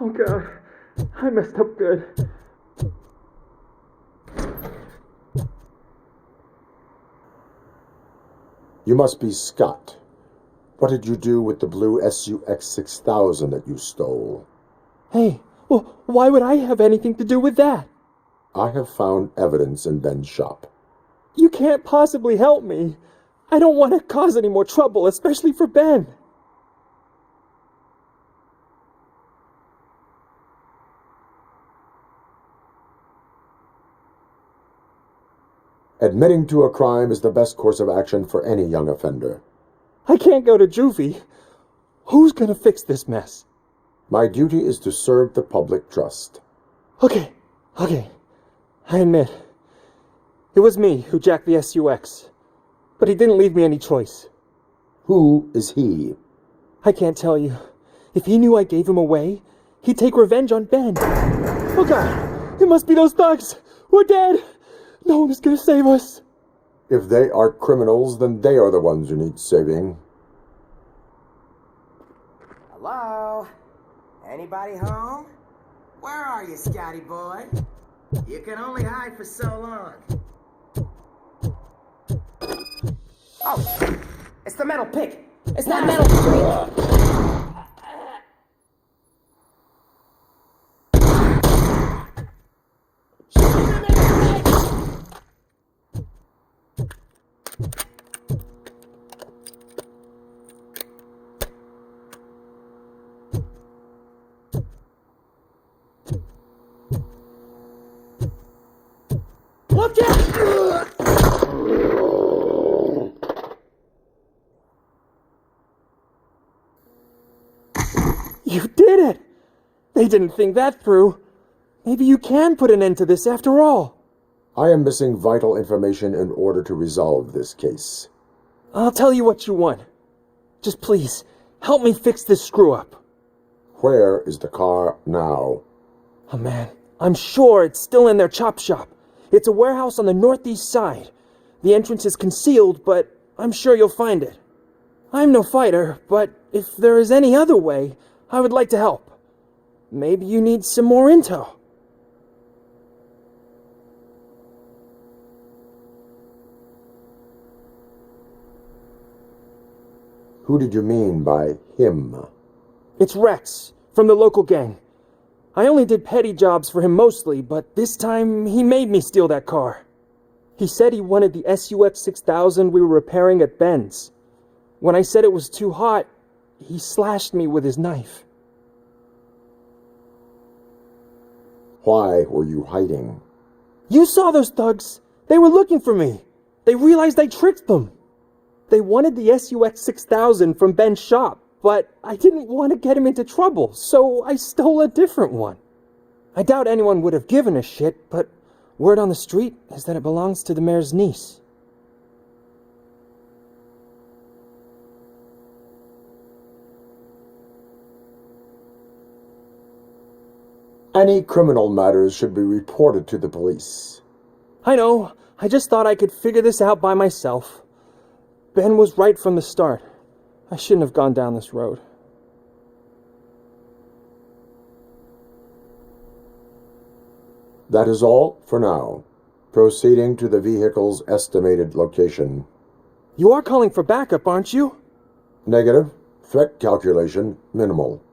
Oh God, I messed up good. You must be Scott. What did you do with the Blue SUX 6000 that you stole? Hey, well, why would I have anything to do with that? I have found evidence in Ben's shop. You can't possibly help me. I don't want to cause any more trouble, especially for Ben. Admitting to a crime is the best course of action for any young offender. I can't go to juvie. Who's gonna fix this mess? My duty is to serve the public trust. Okay. I admit. It was me who jacked the SUX. But he didn't leave me any choice. Who is he? I can't tell you. If he knew I gave him away, he'd take revenge on Ben. Oh God, it must be those thugs. We're dead. No one is gonna save us. If they are criminals, then they are the ones who need saving. Hello? Anybody home? Where are you, Scotty boy? You can only hide for so long. Oh, it's the metal pick. It's that metal pick. Look out! You did it! They didn't think that through. Maybe you can put an end to this after all. I am missing vital information in order to resolve this case. I'll tell you what you want. Just please, help me fix this screw-up. Where is the car now? Oh man, I'm sure it's still in their chop shop. It's a warehouse on the northeast side. The entrance is concealed, but I'm sure you'll find it. I'm no fighter, but if there is any other way, I would like to help. Maybe you need some more intel. Who did you mean by him? It's Rex, from the local gang. I only did petty jobs for him mostly, but this time he made me steal that car. He said he wanted the SUX 6000 we were repairing at Ben's. When I said it was too hot, he slashed me with his knife. Why were you hiding? You saw those thugs. They were looking for me. They realized I tricked them. They wanted the SUX 6000 from Ben's shop, but I didn't want to get him into trouble, so I stole a different one. I doubt anyone would have given a shit, but word on the street is that it belongs to the mayor's niece. Any criminal matters should be reported to the police. I know. I just thought I could figure this out by myself. Ben was right from the start. I shouldn't have gone down this road. That is all for now. Proceeding to the vehicle's estimated location. You are calling for backup, aren't you? Negative. Threat calculation minimal.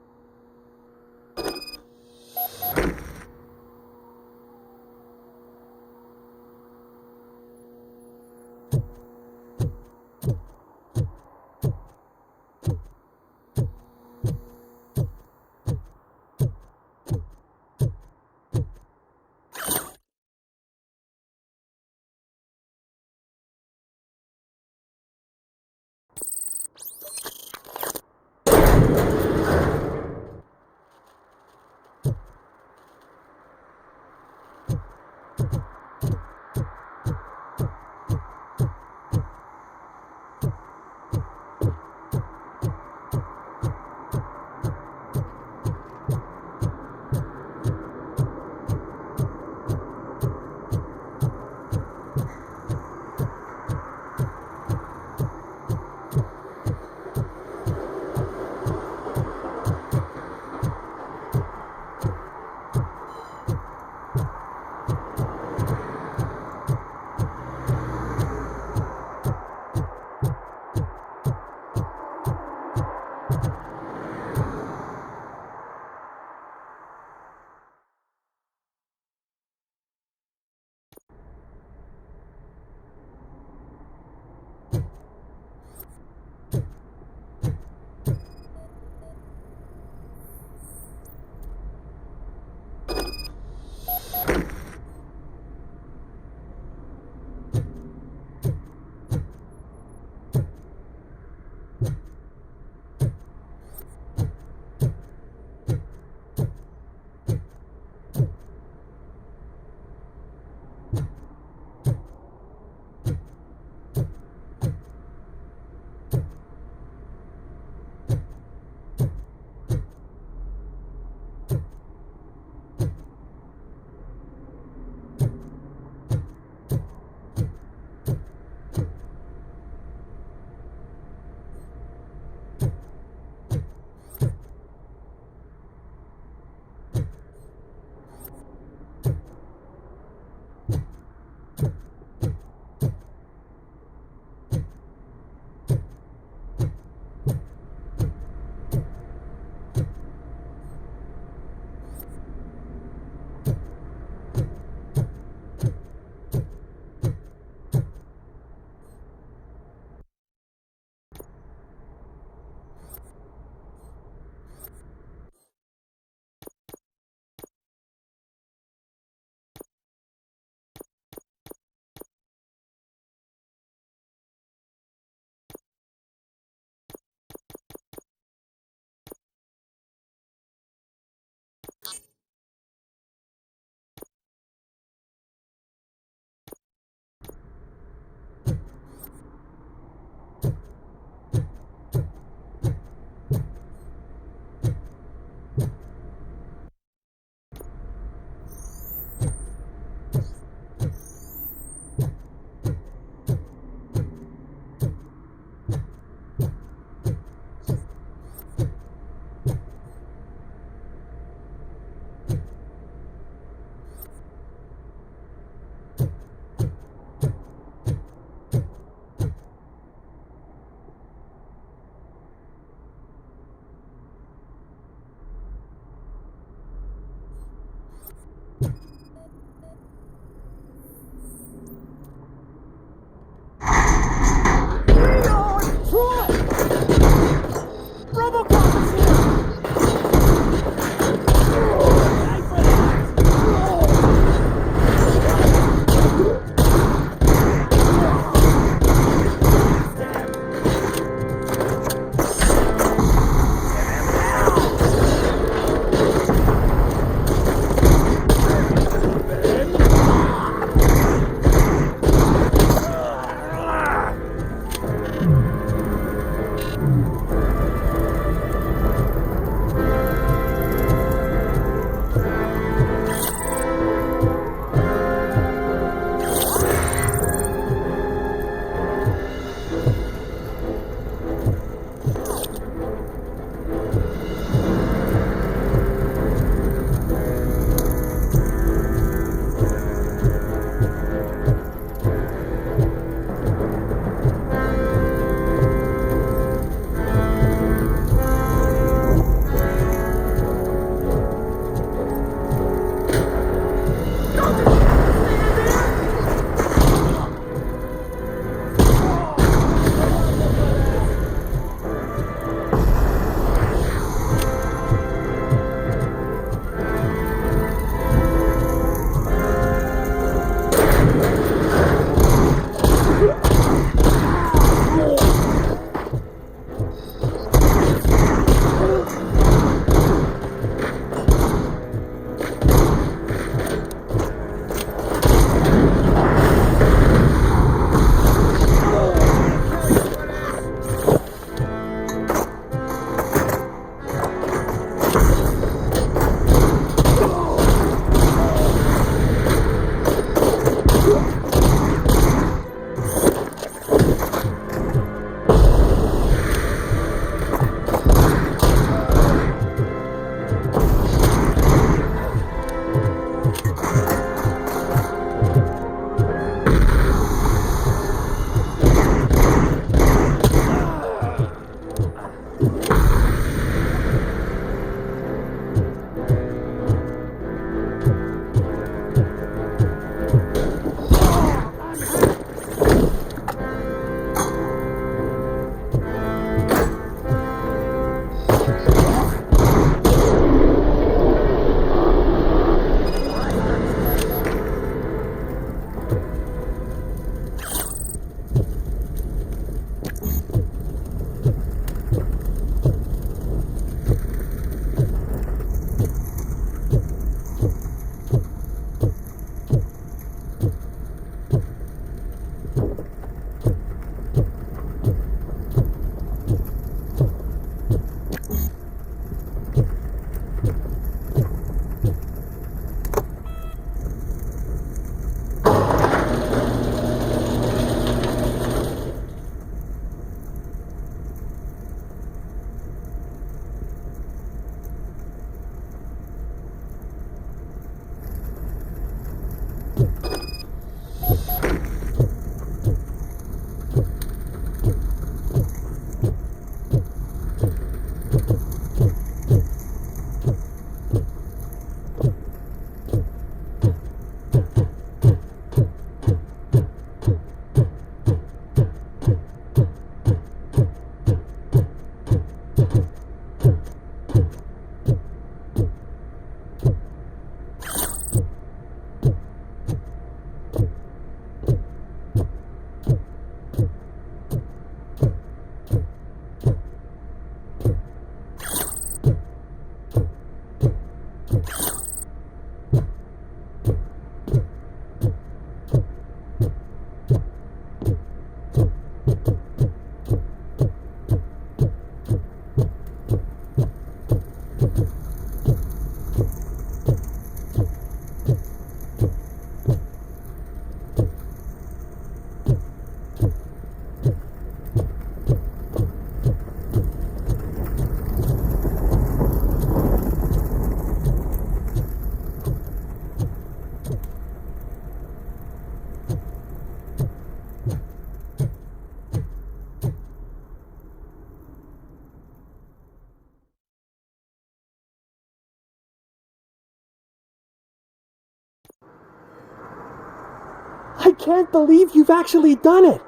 I can't believe you've actually done it!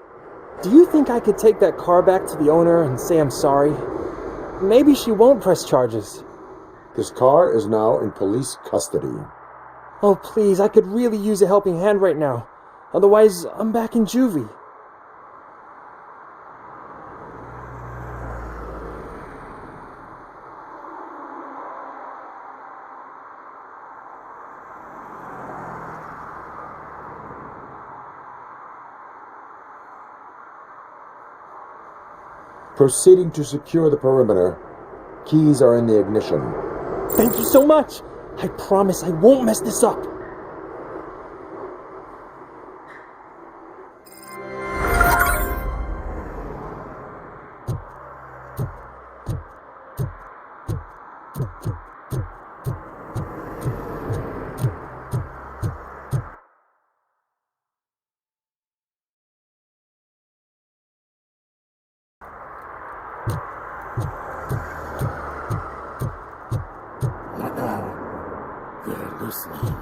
Do you think I could take that car back to the owner and say I'm sorry? Maybe she won't press charges. This car is now in police custody. Oh, please, I could really use a helping hand right now. Otherwise, I'm back in juvie. Proceeding to secure the perimeter. Keys are in the ignition. Thank you so much! I promise I won't mess this up. They're listening.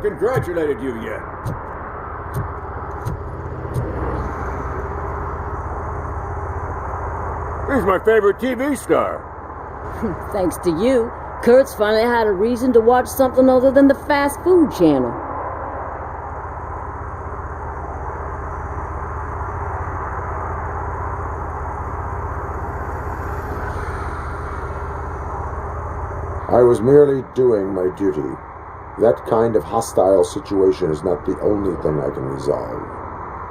congratulated you yet. He's my favorite TV star. Thanks to you, Kurt's finally had a reason to watch something other than the fast food channel. I was merely doing my duty. That kind of hostile situation is not the only thing I can resolve.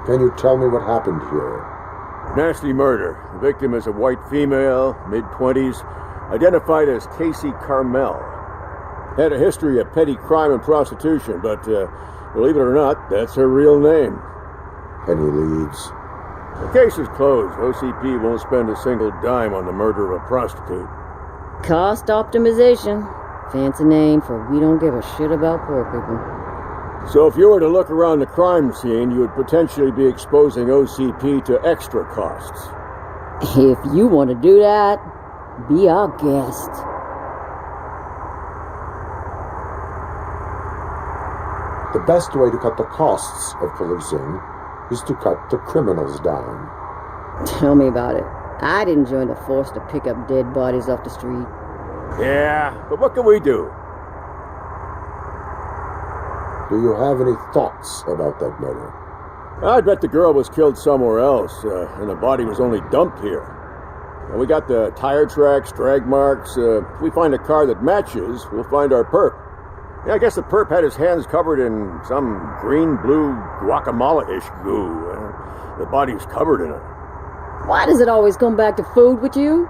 Can you tell me what happened here? Nasty murder. The victim is a white female, mid-20s, identified as Casey Carmel. Had a history of petty crime and prostitution, but believe it or not, that's her real name. Any leads? The case is closed. OCP won't spend a single dime on the murder of a prostitute. Cost optimization. Fancy name for we don't give a shit about poor people. So if you were to look around the crime scene, you would potentially be exposing OCP to extra costs. If you want to do that, be our guest. The best way to cut the costs of policing is to cut the criminals down. Tell me about it. I didn't join the force to pick up dead bodies off the street. Yeah, but what can we do? Do you have any thoughts about that murder? I bet the girl was killed somewhere else, and the body was only dumped here. And we got the tire tracks, drag marks. If we find a car that matches, we'll find our perp. Yeah, I guess the perp had his hands covered in some green-blue guacamole-ish goo. The body was covered in it. Why does it always come back to food with you?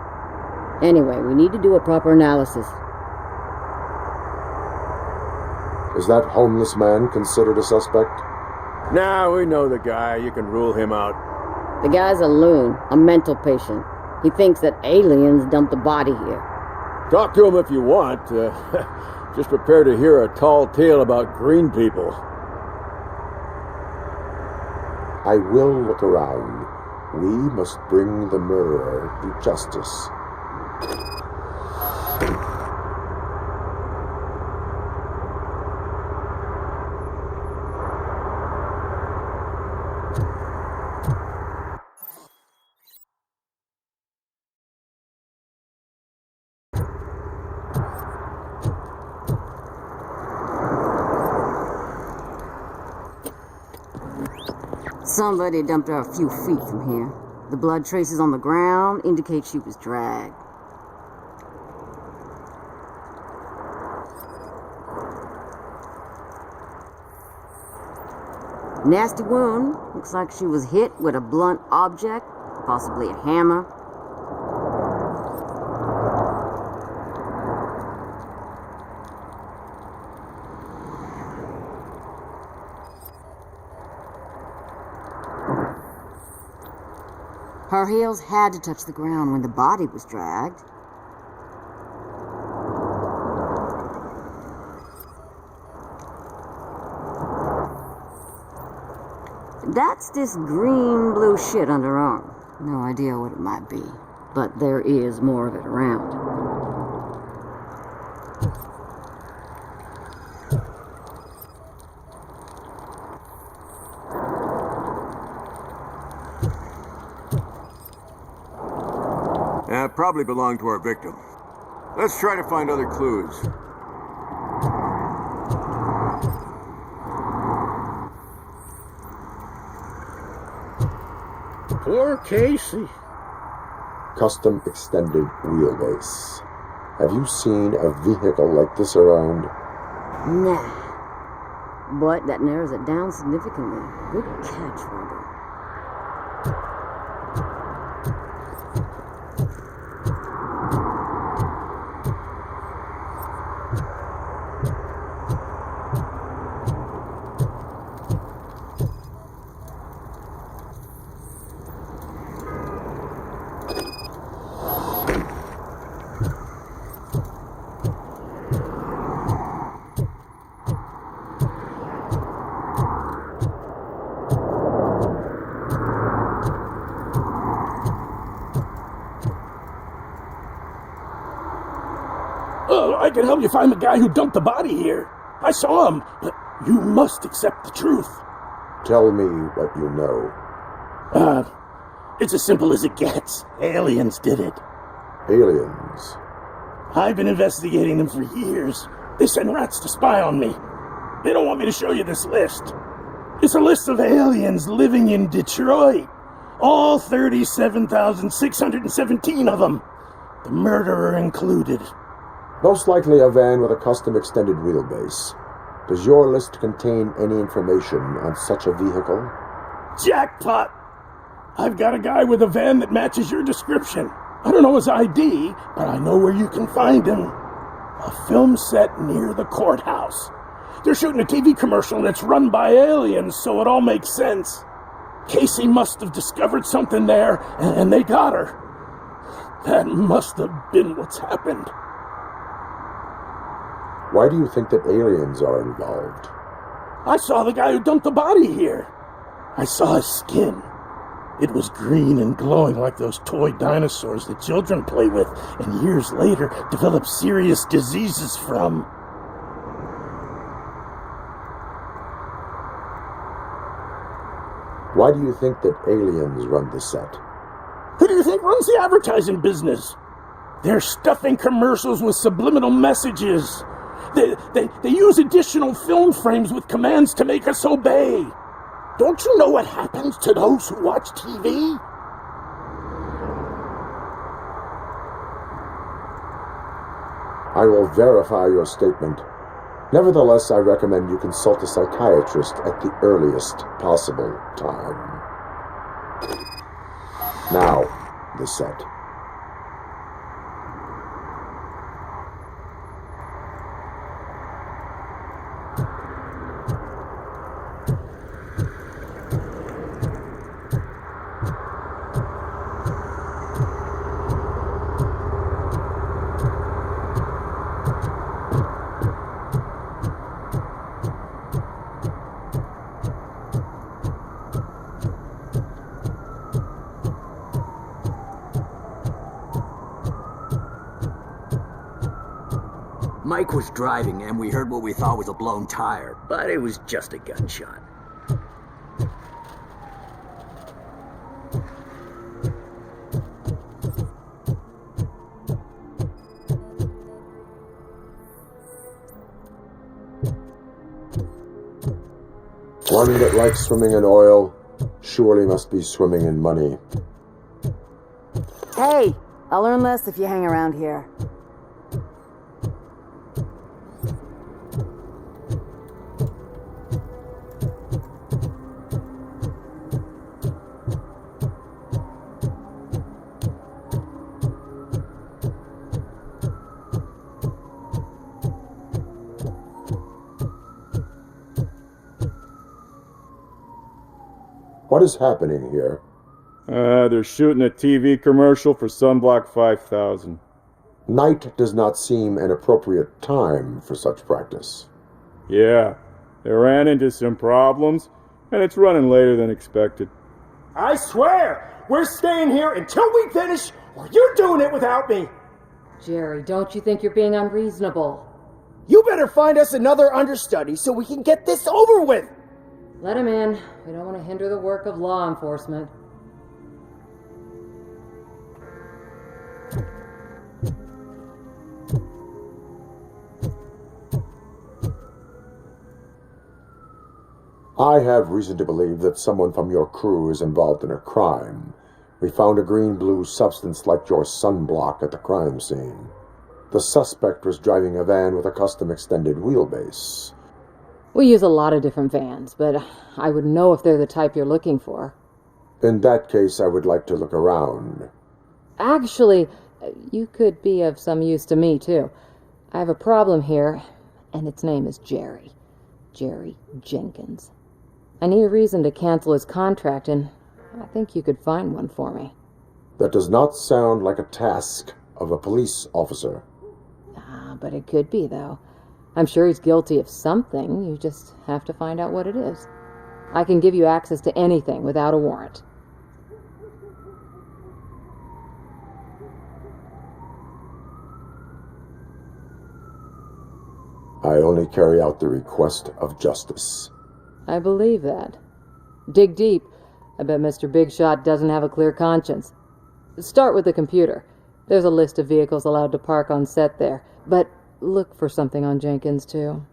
Anyway, we need to do a proper analysis. Is that homeless man considered a suspect? Nah, we know the guy. You can rule him out. The guy's a loon, a mental patient. He thinks that aliens dumped the body here. Talk to him if you want. Just prepare to hear a tall tale about green people. I will look around. We must bring the murderer to justice. Somebody dumped her a few feet from here. The blood traces on the ground indicate she was dragged. Nasty wound. Looks like she was hit with a blunt object, possibly a hammer. Her heels had to touch the ground when the body was dragged. That's this green-blue shit under her arm. No idea what it might be, but there is more of it around. Probably belonged to our victim. Let's try to find other clues. Poor Casey. Custom extended wheelbase. Have you seen a vehicle like this around? Nah. But that narrows it down significantly. Good catch, Robert. I can help you find the guy who dumped the body here. I saw him. You must accept the truth. Tell me what you know. It's as simple as it gets. Aliens did it. Aliens. I've been investigating them for years. They send rats to spy on me. They don't want me to show you this list. It's a list of aliens living in Detroit. All 37,617 of them. The murderer included. Most likely a van with a custom extended wheelbase. Does your list contain any information on such a vehicle? Jackpot! I've got a guy with a van that matches your description. I don't know his ID, but I know where you can find him. A film set near the courthouse. They're shooting a TV commercial and it's run by aliens, so it all makes sense. Casey must have discovered something there, and they got her. That must have been what's happened. Why do you think that aliens are involved? I saw the guy who dumped the body here. I saw his skin. It was green and glowing like those toy dinosaurs that children play with and years later develop serious diseases from. Why do you think that aliens run the set? Who do you think runs the advertising business? They're stuffing commercials with subliminal messages. They use additional film frames with commands to make us obey. Don't you know what happens to those who watch TV? I will verify your statement. Nevertheless, I recommend you consult a psychiatrist at the earliest possible time. Now, the set. Mike was driving, and we heard what we thought was a blown tire, but it was just a gunshot. One that likes swimming in oil surely must be swimming in money. Hey, I'll learn less if you hang around here. What is happening here? They're shooting a TV commercial for Sunblock 5000. Night does not seem an appropriate time for such practice. Yeah, they ran into some problems, and it's running later than expected. I swear, we're staying here until we finish, or you're doing it without me. Jerry, don't you think you're being unreasonable? You better find us another understudy so we can get this over with. Let him in. We don't want to hinder the work of law enforcement. I have reason to believe that someone from your crew is involved in a crime. We found a green-blue substance like your sunblock at the crime scene. The suspect was driving a van with a custom extended wheelbase. We use a lot of different vans, but I wouldn't know if they're the type you're looking for. In that case, I would like to look around. Actually, you could be of some use to me, too. I have a problem here, and its name is Jerry. Jerry Jenkins. I need a reason to cancel his contract, and I think you could find one for me. That does not sound like a task of a police officer. But it could be, though. I'm sure he's guilty of something. You just have to find out what it is. I can give you access to anything without a warrant. I only carry out the request of justice. I believe that. Dig deep. I bet Mr. Big Shot doesn't have a clear conscience. Start with the computer. There's a list of vehicles allowed to park on set there, but look for something on Jenkins, too.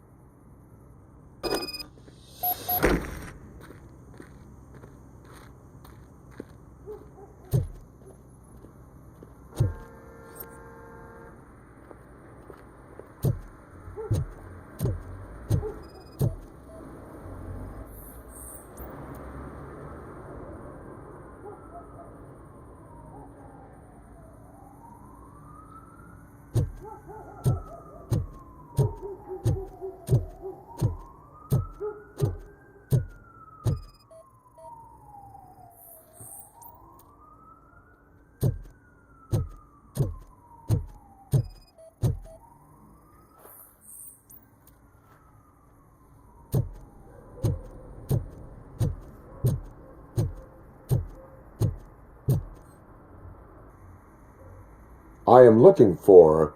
I am looking for...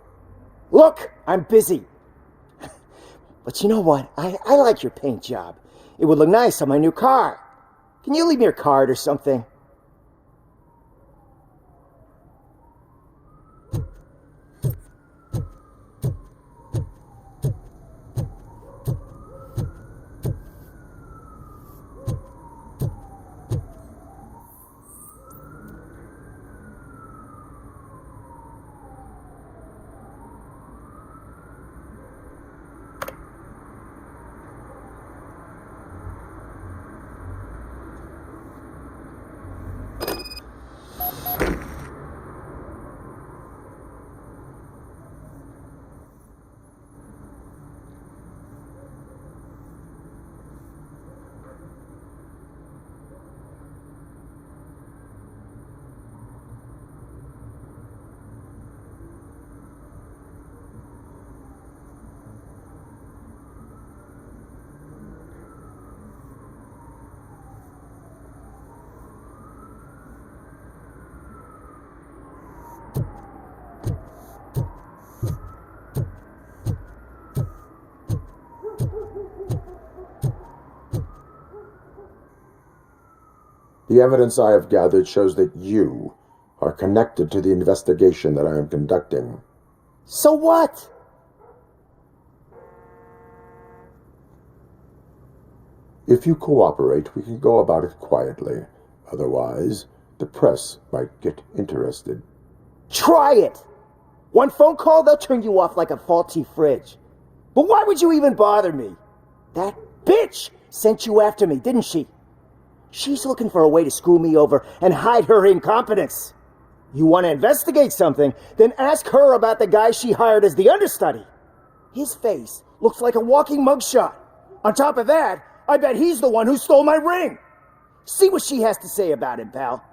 Look, I'm busy. But you know what? I like your paint job. It would look nice on my new car. Can you leave me your card or something? The evidence I have gathered shows that you are connected to the investigation that I am conducting. So what? If you cooperate, we can go about it quietly. Otherwise, the press might get interested. Try it! One phone call, they'll turn you off like a faulty fridge. But why would you even bother me? That bitch sent you after me, didn't she? She's looking for a way to screw me over and hide her incompetence. You want to investigate something, then ask her about the guy she hired as the understudy. His face looks like a walking mugshot. On top of that, I bet he's the one who stole my ring. See what she has to say about him, pal.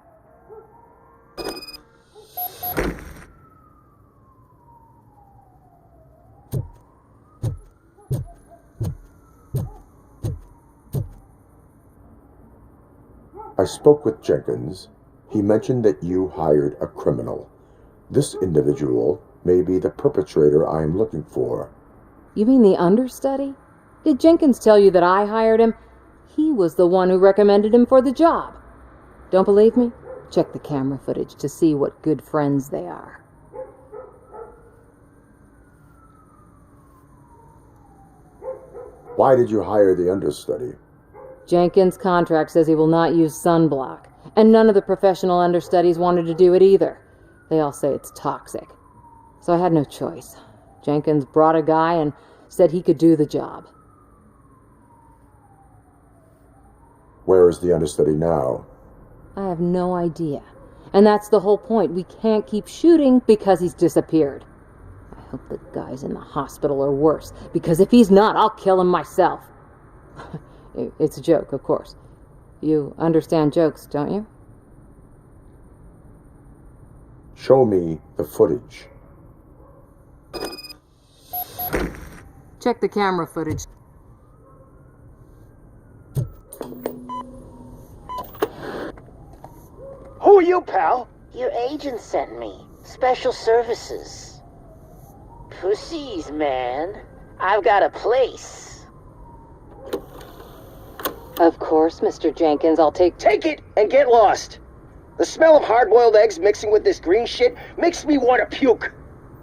I spoke with Jenkins. He mentioned that you hired a criminal. This individual may be the perpetrator I am looking for. You mean the understudy? Did Jenkins tell you that I hired him? He was the one who recommended him for the job. Don't believe me? Check the camera footage to see what good friends they are. Why did you hire the understudy? Jenkins' contract says he will not use sunblock, and none of the professional understudies wanted to do it either. They all say it's toxic. So I had no choice. Jenkins brought a guy and said he could do the job. Where is the understudy now? I have no idea. And that's the whole point. We can't keep shooting because he's disappeared. I hope the guy's in the hospital or worse, because if he's not, I'll kill him myself. It's a joke, of course. You understand jokes, don't you? Show me the footage. Check the camera footage. Who are you, pal? Your agent sent me. Special services. Pussies, man. I've got a place. Of course, Mr. Jenkins, I'll take... Take it and get lost. The smell of hard-boiled eggs mixing with this green shit makes me want to puke.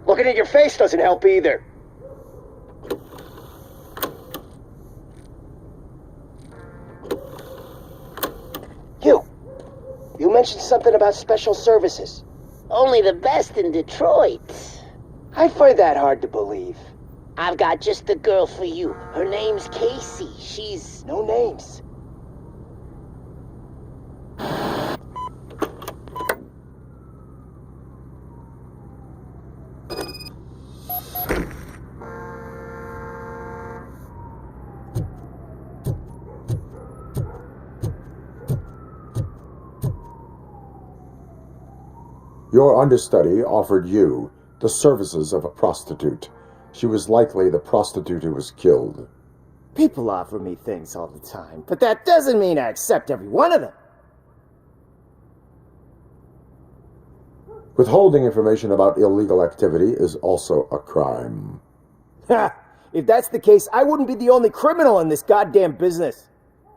Looking at your face doesn't help either. You mentioned something about special services. Only the best in Detroit. I find that hard to believe. I've got just the girl for you. Her name's Casey. She's... No names. Your understudy offered you the services of a prostitute. She was likely the prostitute who was killed. People offer me things all the time, but that doesn't mean I accept every one of them. Withholding information about illegal activity is also a crime. Ha! If that's the case, I wouldn't be the only criminal in this goddamn business.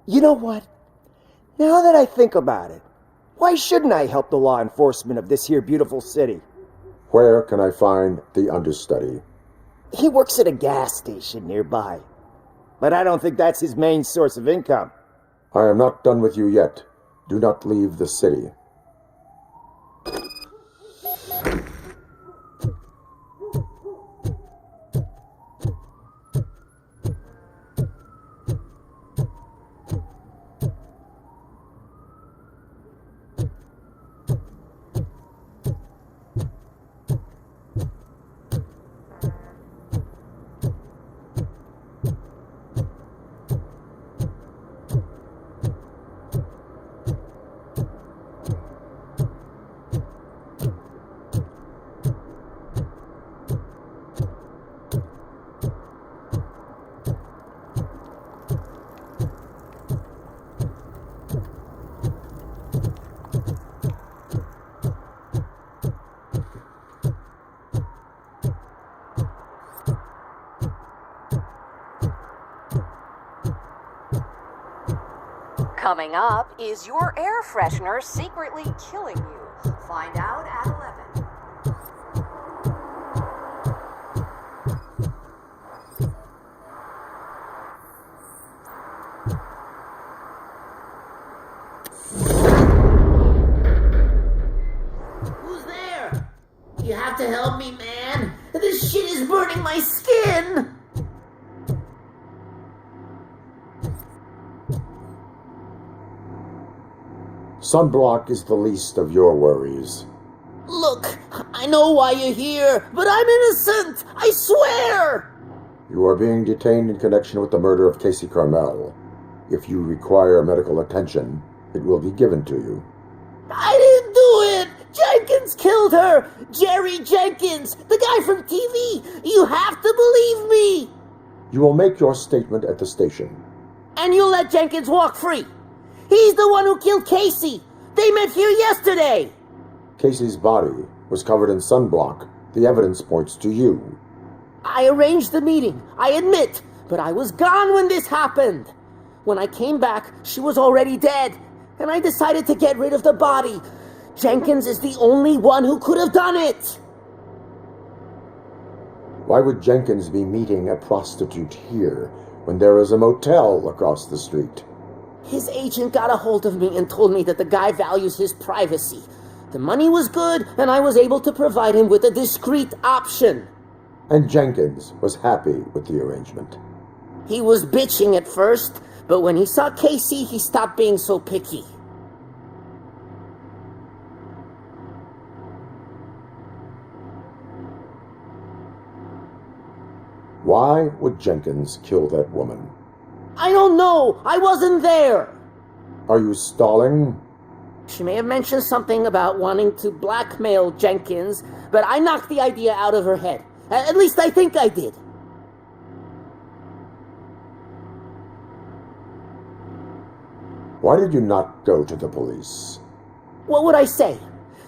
You know what? Now that I think about it, why shouldn't I help the law enforcement of this here beautiful city? Where can I find the understudy? He works at a gas station nearby. But I don't think that's his main source of income. I am not done with you yet. Do not leave the city. Coming up, is your air freshener secretly killing you? Find out at 11. Who's there? You have to help me, man. This shit is burning my skin. Sunblock is the least of your worries. Look, I know why you're here, but I'm innocent! I swear! You are being detained in connection with the murder of Casey Carmel. If you require medical attention, it will be given to you. I didn't do it! Jenkins killed her! Jerry Jenkins, the guy from TV! You have to believe me! You will make your statement at the station. And you'll let Jenkins walk free! He's the one who killed Casey! They met here yesterday! Casey's body was covered in sunblock. The evidence points to you. I arranged the meeting, I admit, but I was gone when this happened. When I came back, she was already dead, and I decided to get rid of the body. Jenkins is the only one who could have done it! Why would Jenkins be meeting a prostitute here when there is a motel across the street? His agent got a hold of me and told me that the guy values his privacy. The money was good, and I was able to provide him with a discreet option. And Jenkins was happy with the arrangement. He was bitching at first, but when he saw Casey, he stopped being so picky. Why would Jenkins kill that woman? I don't know! I wasn't there! Are you stalling? She may have mentioned something about wanting to blackmail Jenkins, but I knocked the idea out of her head. At least I think I did. Why did you not go to the police? What would I say?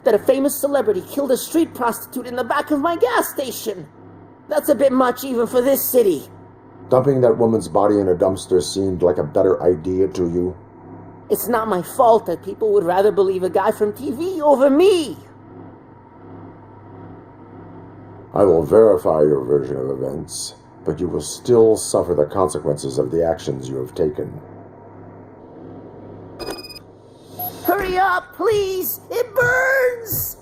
That a famous celebrity killed a street prostitute in the back of my gas station? That's a bit much even for this city. Dumping that woman's body in a dumpster seemed like a better idea to you? It's not my fault that people would rather believe a guy from TV over me. I will verify your version of events, but you will still suffer the consequences of the actions you have taken. Hurry up, please! It burns!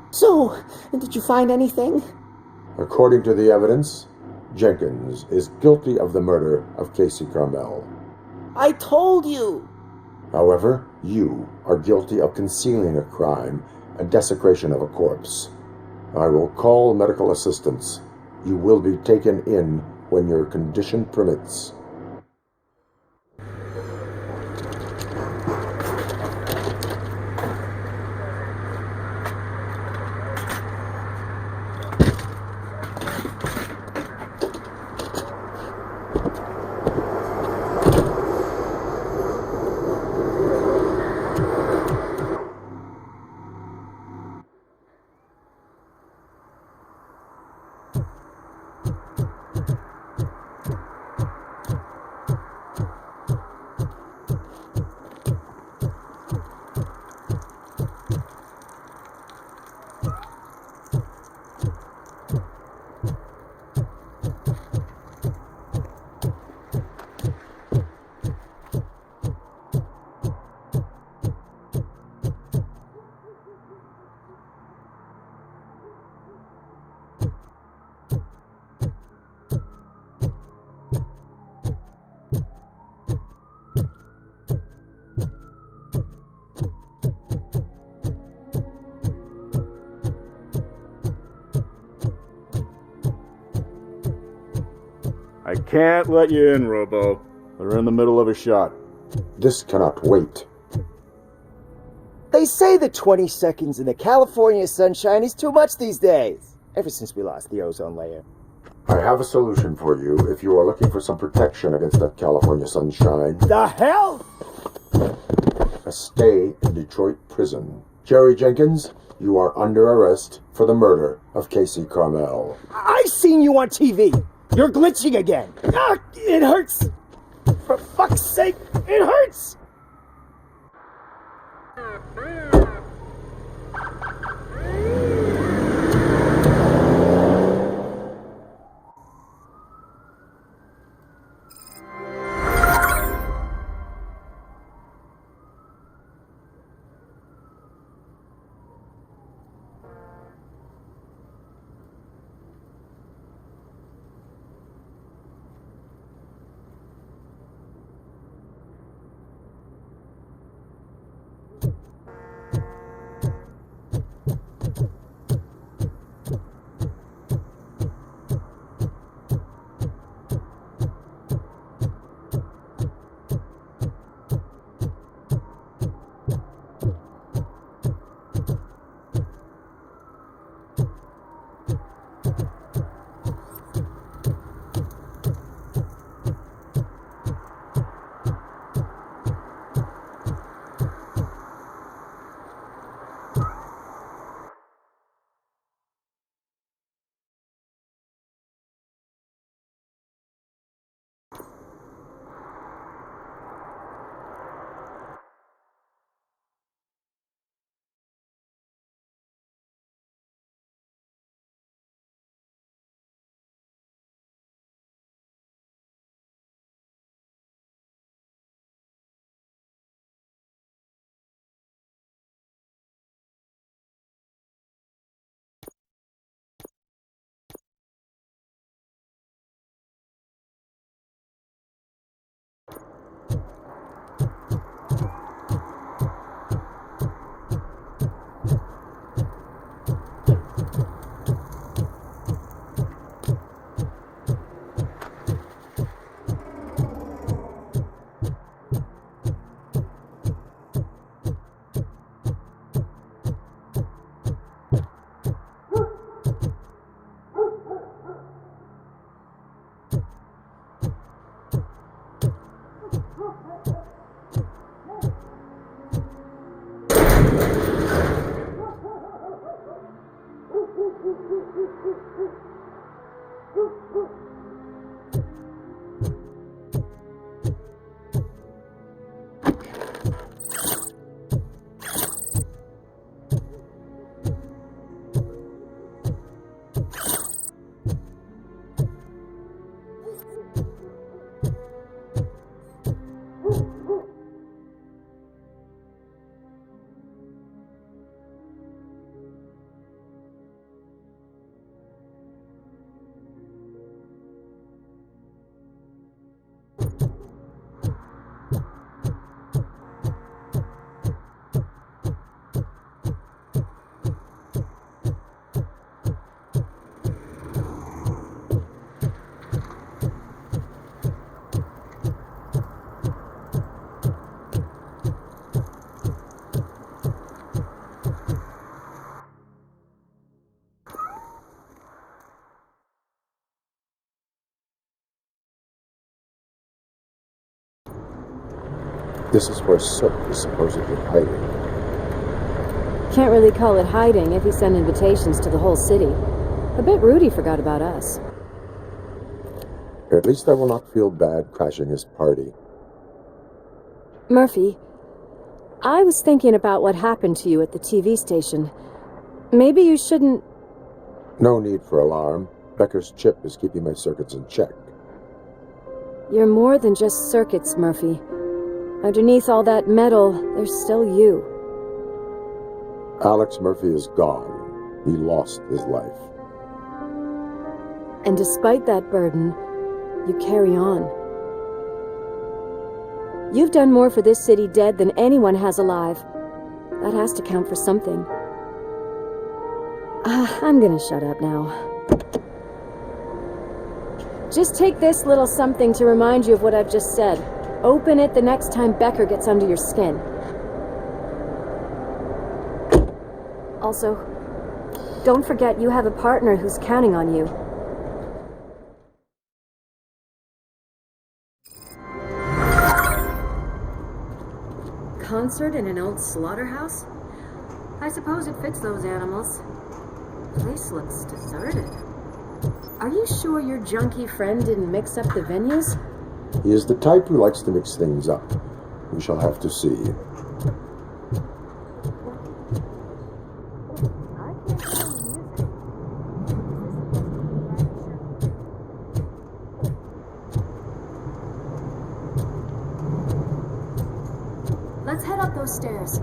So, did you find anything? According to the evidence, Jenkins is guilty of the murder of Casey Carmel. I told you! However, you are guilty of concealing a crime and desecration of a corpse. I will call medical assistance. You will be taken in when your condition permits. I can't let you in, Robo. We're in the middle of a shot. This cannot wait. They say the 20 seconds in the California sunshine is too much these days, ever since we lost the ozone layer. I have a solution for you if you are looking for some protection against that California sunshine. The hell? A stay in Detroit prison. Jerry Jenkins, you are under arrest for the murder of Casey Carmel. I seen you on TV. You're glitching again. It hurts. For fuck's sake, it hurts. This is where Soot is supposedly hiding. Can't really call it hiding if he sent invitations to the whole city. I bet Rudy forgot about us. At least I will not feel bad crashing his party. Murphy, I was thinking about what happened to you at the TV station. Maybe you shouldn't... No need for alarm. Becker's chip is keeping my circuits in check. You're more than just circuits, Murphy. Underneath all that metal, there's still you. Alex Murphy is gone. He lost his life. And despite that burden, you carry on. You've done more for this city dead than anyone has alive. That has to count for something. I'm gonna shut up now. Just take this little something to remind you of what I've just said. Open it the next time Becker gets under your skin. Also, don't forget you have a partner who's counting on you. Concert in an old slaughterhouse? I suppose it fits those animals. Place looks deserted. Are you sure your junkie friend didn't mix up the venues? He is the type who likes to mix things up. We shall have to see. those stairs.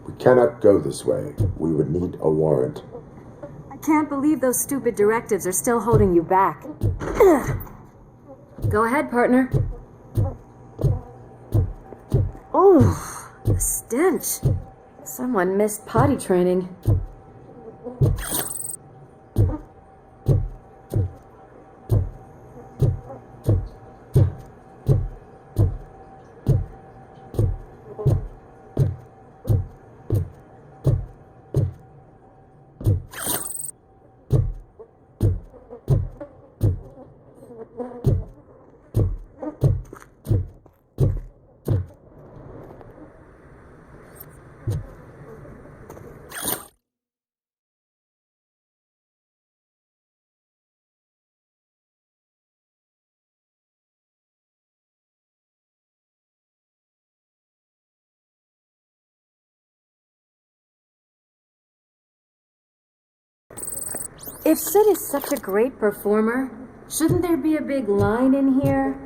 We cannot go this way. We would need a warrant. I can't believe those stupid directives are still holding you back. Go ahead, partner. Oh, the stench. Someone missed potty training. If Soot is such a great performer, shouldn't there be a big line in here?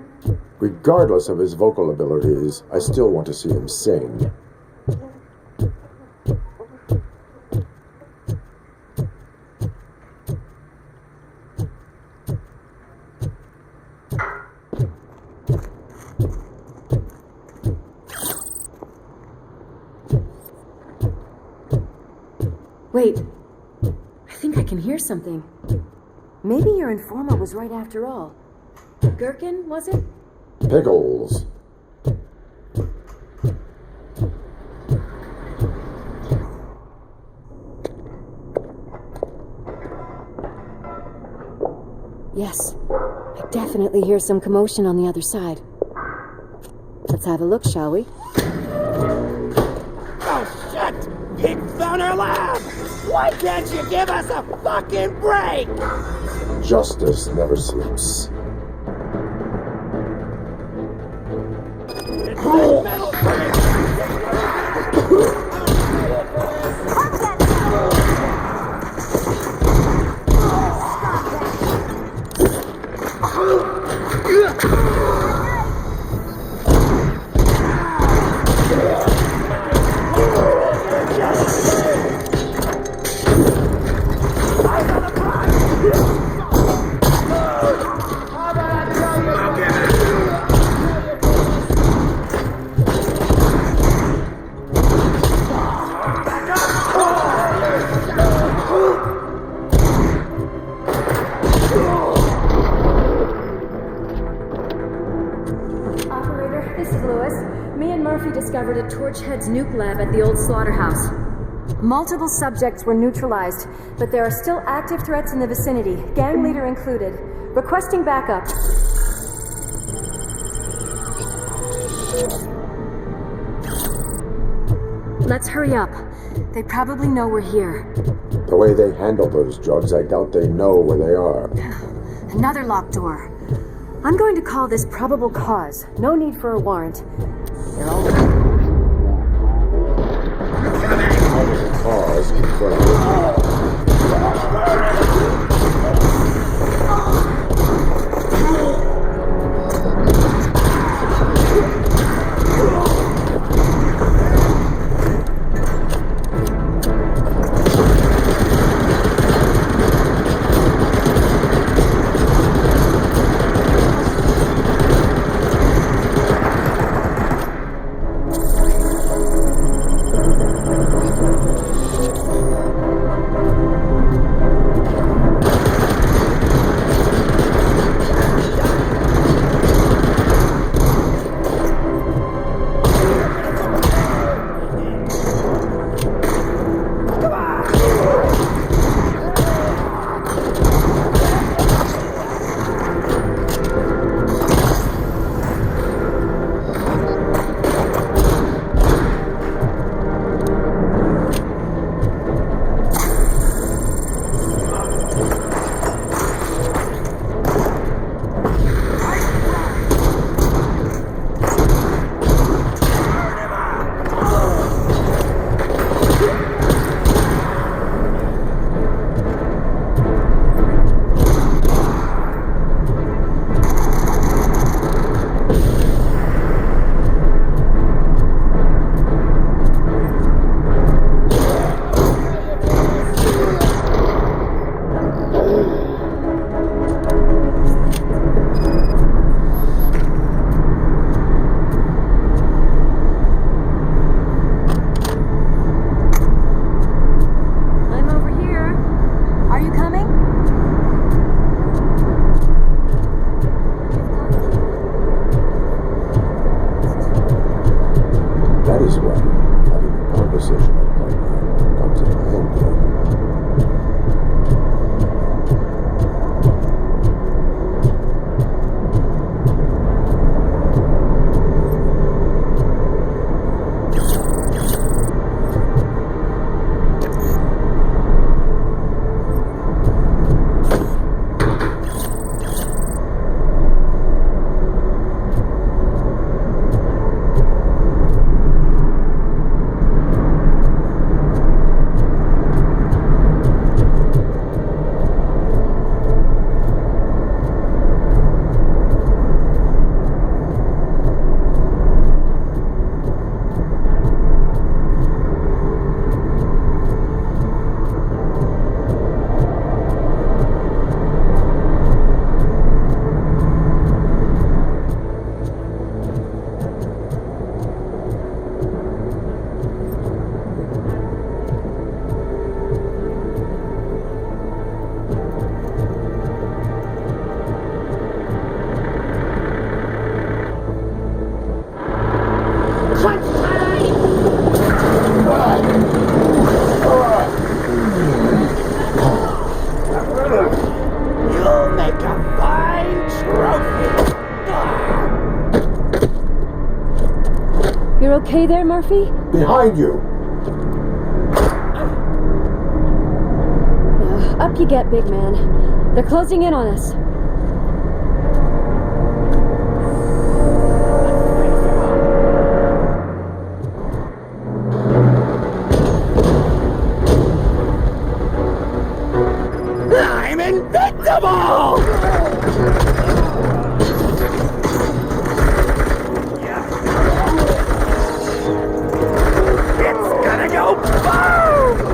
Regardless of his vocal abilities, I still want to see him sing. Wait, I think I can hear something. Maybe your informer was right after all. Gherkin, was it? Pickles. Yes, I definitely hear some commotion on the other side. Let's have a look, shall we? Oh, shit! Pig found our lab! Why can't you give us a fucking break? Justice never sleeps. Discovered a Torchhead's nuke lab at the old slaughterhouse. Multiple subjects were neutralized, but there are still active threats in the vicinity, gang leader included. Requesting backup. Let's hurry up. They probably know we're here. The way they handle those drugs, I doubt they know where they are. Another locked door. I'm going to call this probable cause. No need for a warrant. They're all... Cause confirmed. okay there, Murphy? Behind you! Now, up you get, big man. They're closing in on us. I'm invincible! It's gonna go boom!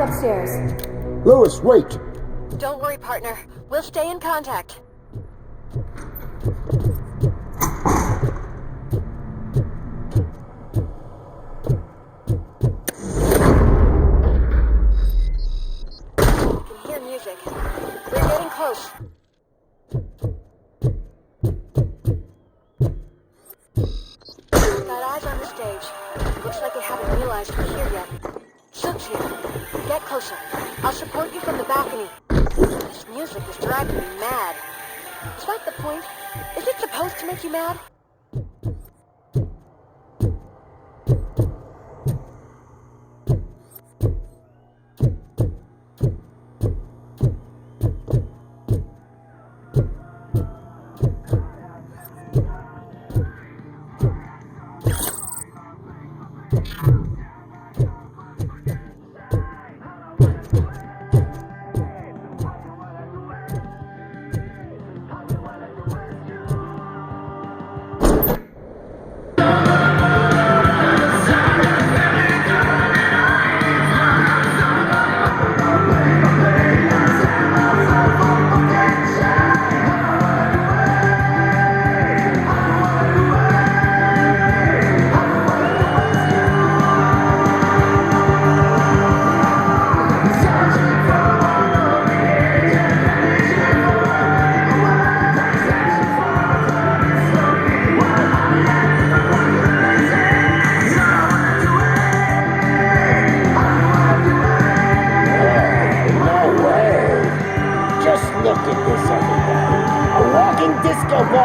Upstairs. Lewis, wait! Don't worry, partner. We'll stay in contact. I can hear music. We're getting close. Got eyes on the stage. Looks like they haven't realized we're here yet. Soot's here. Get closer. I'll support you from the balcony. This music is driving me mad. Is that the point? Is it supposed to make you mad?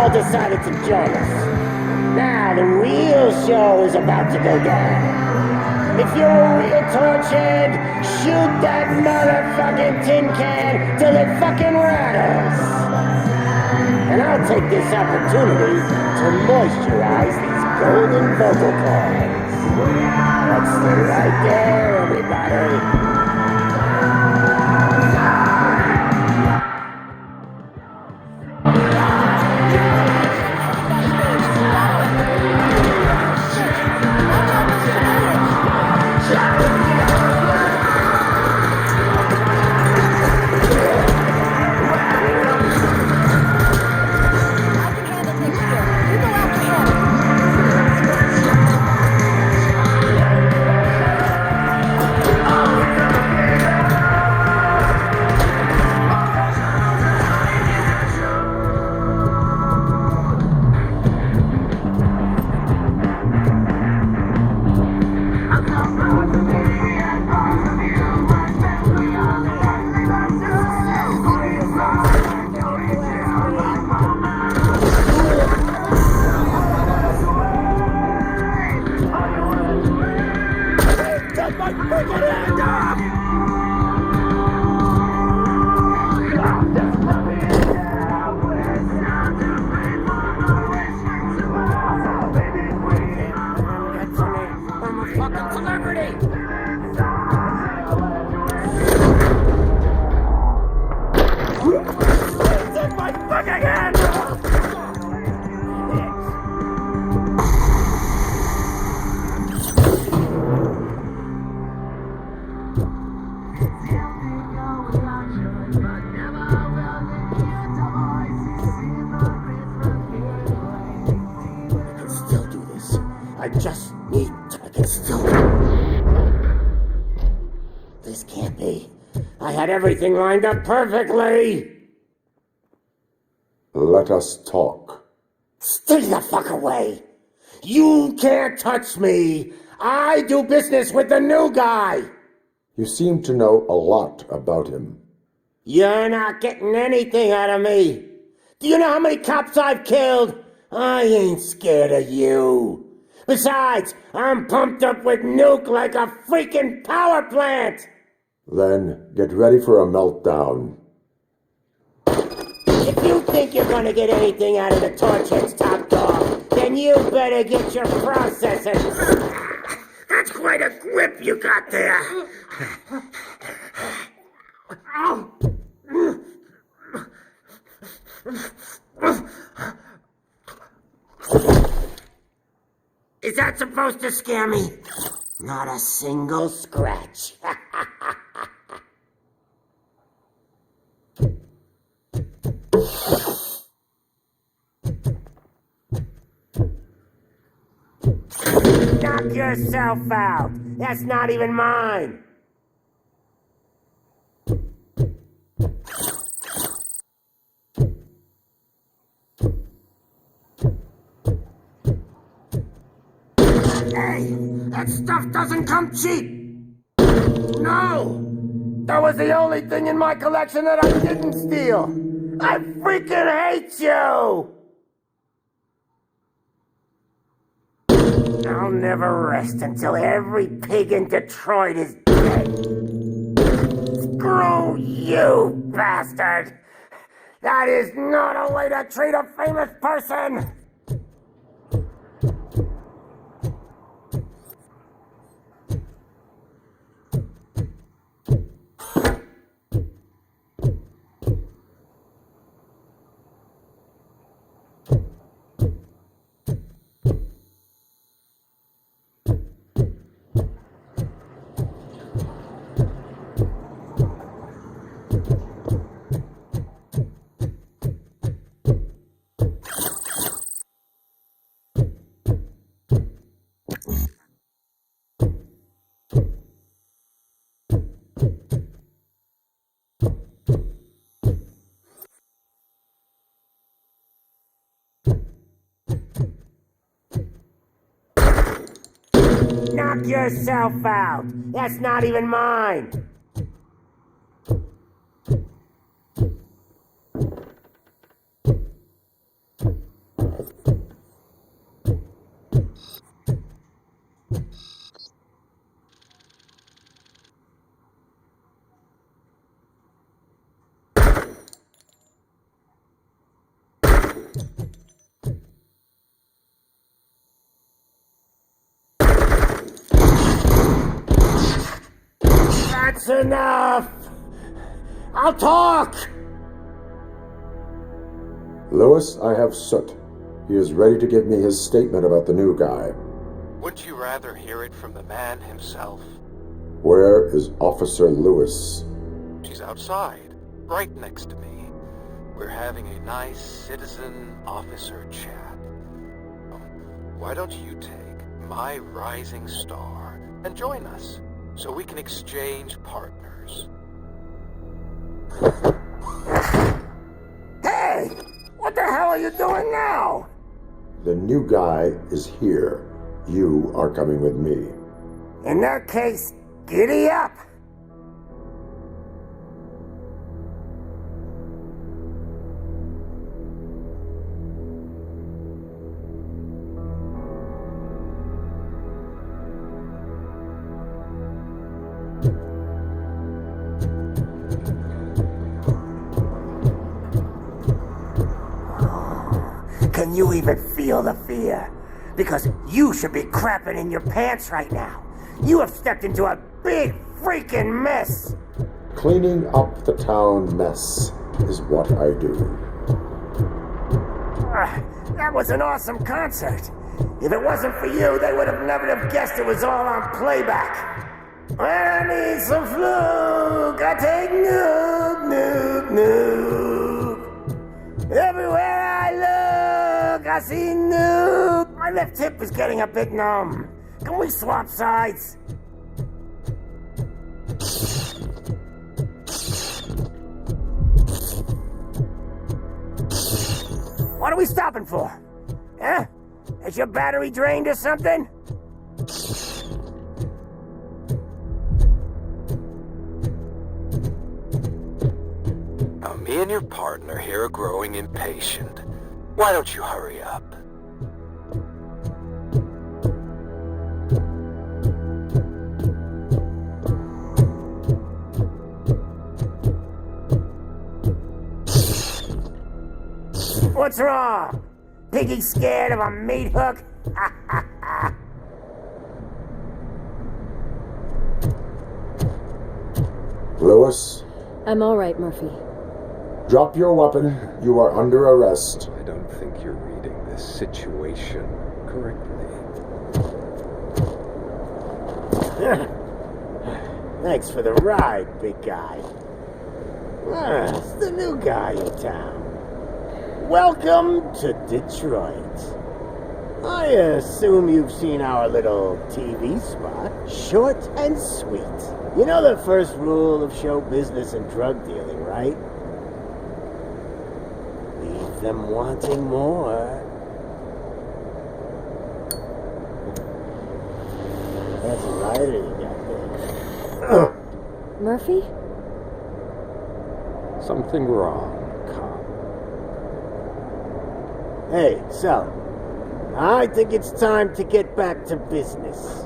Decided to join us. Now the real show is about to go down. If you're a real torchhead, shoot that motherfucking tin can till it fucking rattles. And I'll take this opportunity to moisturize these golden vocal cords. Let's stay right there, everybody. just need to get still. This can't be. I had everything lined up perfectly. Let us talk. Stay the fuck away. You can't touch me. I do business with the new guy. You seem to know a lot about him. You're not getting anything out of me. Do you know how many cops I've killed? I ain't scared of you. Besides, I'm pumped up with nuke like a freaking power plant. Then get ready for a meltdown. If you think you're gonna get anything out of the Torchhead's top dog, then you better get your processing. That's quite a grip you got there. Is that supposed to scare me? Not a single scratch. Knock yourself out. That's not even mine. Hey, that stuff doesn't come cheap. No, that was the only thing in my collection that I didn't steal. I freaking hate you. I'll never rest until every pig in Detroit is dead. Screw you, bastard! That is not a way to treat a famous person! Knock yourself out. That's not even mine. That's enough! I'll talk! Lewis, I have Soot. He is ready to give me his statement about the new guy. Wouldn't you rather hear it from the man himself? Where is Officer Lewis? She's outside, right next to me. We're having a nice citizen-officer chat. Why don't you take my rising star and join us, so we can exchange partners? Hey! What the hell are you doing now? The new guy is here. You are coming with me. In that case, giddy up! Can you even feel the fear? Because you should be crapping in your pants right now. You have stepped into a big freaking mess. Cleaning up the town mess is what I do. That was an awesome concert. If it wasn't for you, they would have never have guessed it was all on playback. I need some fluke. I take nuke, nuke, nuke. Everywhere I look, I see nuke. My left hip is getting a bit numb. Can we swap sides? What are we stopping for? Huh? Is your battery drained or something? Now, me and your partner here are growing impatient. Why don't you hurry up? What's wrong? Piggy scared of a meat hook? Lewis, I'm all right, Murphy. drop your weapon. You are under arrest. I don't think you're reading this situation correctly. Thanks for the ride, big guy. It's the new guy in town. Welcome to Detroit. I assume you've seen our little TV spot. Short and sweet. You know the first rule of show business and drug dealing, right? Leave them wanting more. That's a rider you got there. Murphy? Something wrong, cop. Hey, so, I think it's time to get back to business.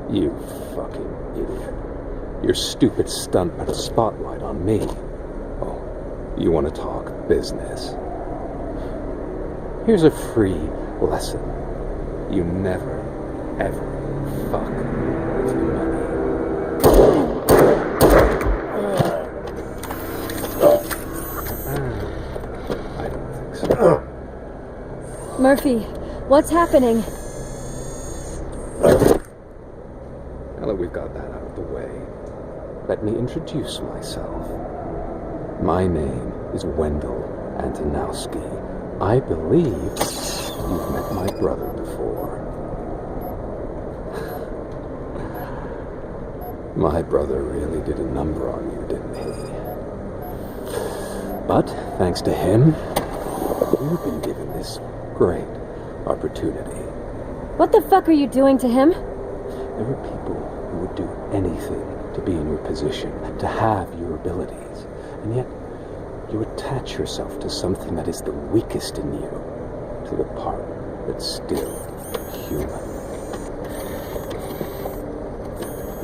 You fucking idiot. Your stupid stunt put a spotlight on me. Oh, you want to talk business? Here's a free lesson. You never, ever fuck with money. I don't think so. Murphy, what's happening? Now that we've got that out of the way, let me introduce myself. My name is Wendell Antonowski. I believe you've met my brother before. My brother really did a number on you, didn't he? But, thanks to him, you've been given this great opportunity. What the fuck are you doing to him? There are people who would do anything to be in your position, to have your abilities, and yet you attach yourself to something that is the weakest in you, to the part that's still human.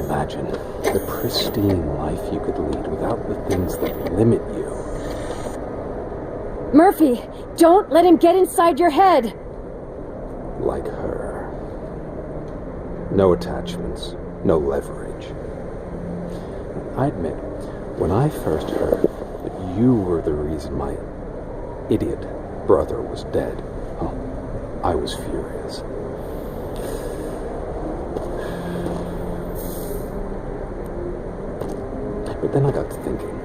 Imagine the pristine life you could lead without the things that limit you. Murphy, don't let him get inside your head! Like her. No attachments, no leverage. I admit, when I first heard that you were the reason my idiot brother was dead, oh, I was furious. But then I got to thinking,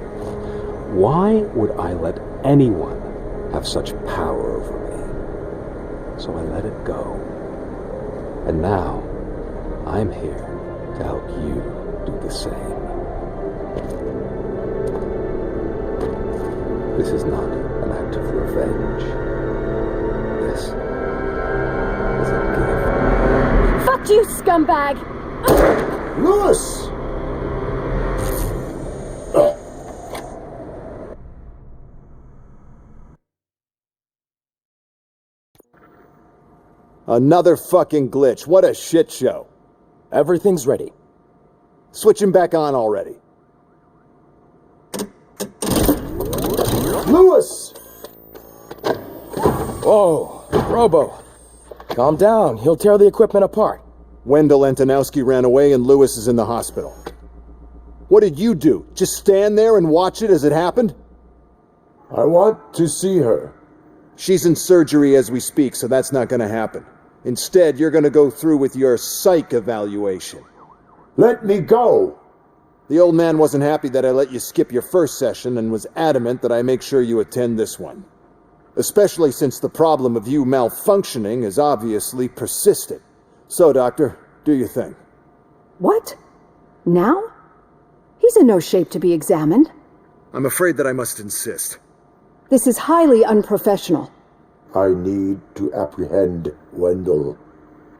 why would I let anyone have such power over me? So I let it go. And now, I'm here to help you do the same. This is not an act of revenge. This is a gift. Fuck you, scumbag! Lewis! Another fucking glitch. What a shit show. Everything's ready. Switch him back on already. Lewis! Whoa, Robo. Calm down. He'll tear the equipment apart. Wendell Antonowski ran away and Lewis is in the hospital. What did you do? Just stand there and watch it as it happened? I want to see her. She's in surgery as we speak, so that's not gonna happen. Instead, you're gonna go through with your psych evaluation. Let me go! The old man wasn't happy that I let you skip your first session and was adamant that I make sure you attend this one. Especially since the problem of you malfunctioning is obviously persistent. So, Doctor, do your thing. What? Now? He's in no shape to be examined. I'm afraid that I must insist. This is highly unprofessional. I need to apprehend Wendell.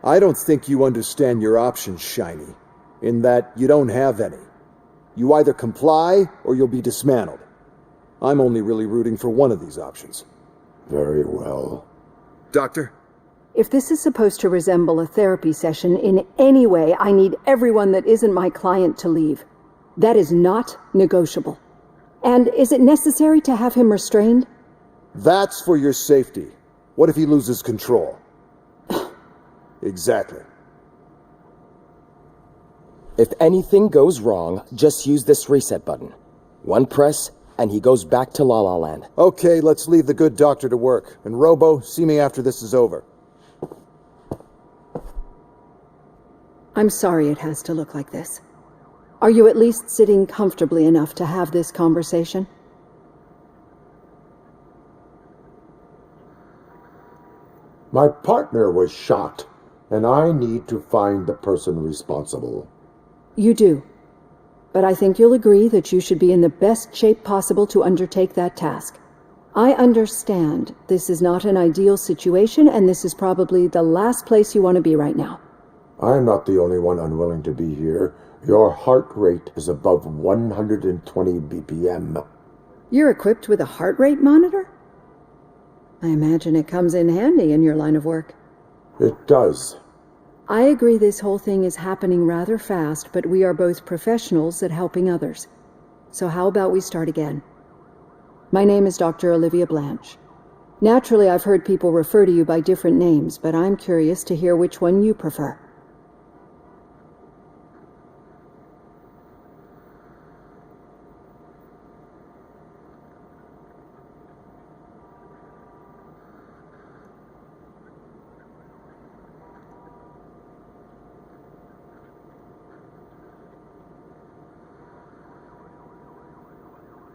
I don't think you understand your options, Shiny, in that you don't have any. You either comply or you'll be dismantled. I'm only really rooting for one of these options. Very well. Doctor? If this is supposed to resemble a therapy session in any way, I need everyone that isn't my client to leave. That is not negotiable. And is it necessary to have him restrained? That's for your safety. What if he loses control? Exactly. If anything goes wrong, just use this reset button. One press, and he goes back to La La Land. Okay, let's leave the good doctor to work. And Robo, see me after this is over. I'm sorry it has to look like this. Are you at least sitting comfortably enough to have this conversation? My partner was shot, and I need to find the person responsible. You do. But I think you'll agree that you should be in the best shape possible to undertake that task. I understand this is not an ideal situation, and this is probably the last place you want to be right now. I'm not the only one unwilling to be here. Your heart rate is above 120 BPM. You're equipped with a heart rate monitor? I imagine it comes in handy in your line of work. It does. I agree this whole thing is happening rather fast, but we are both professionals at helping others. So how about we start again? My name is Dr. Olivia Blanche. Naturally, I've heard people refer to you by different names, but I'm curious to hear which one you prefer.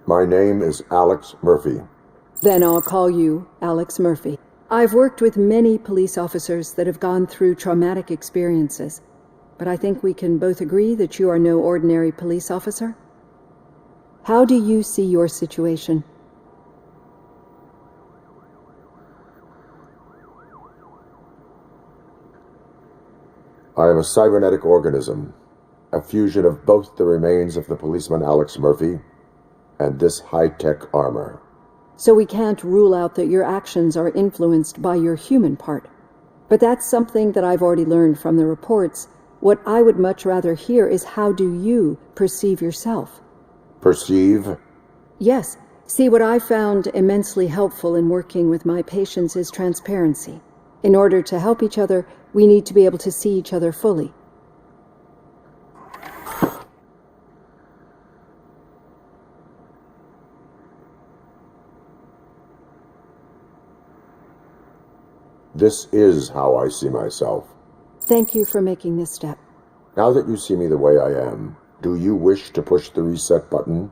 My name is Alex Murphy. Then I'll call you Alex Murphy. I've worked with many police officers that have gone through traumatic experiences, but I think we can both agree that you are no ordinary police officer. How do you see your situation? I am a cybernetic organism, a fusion of both the remains of the policeman Alex Murphy and this high-tech armor. So we can't rule out that your actions are influenced by your human part. But that's something that I've already learned from the reports. What I would much rather hear is how do you perceive yourself? Perceive? Yes. See, what I found immensely helpful in working with my patients is transparency. In order to help each other, we need to be able to see each other fully. This is how I see myself. Thank you for making this step. Now that you see me the way I am, do you wish to push the reset button?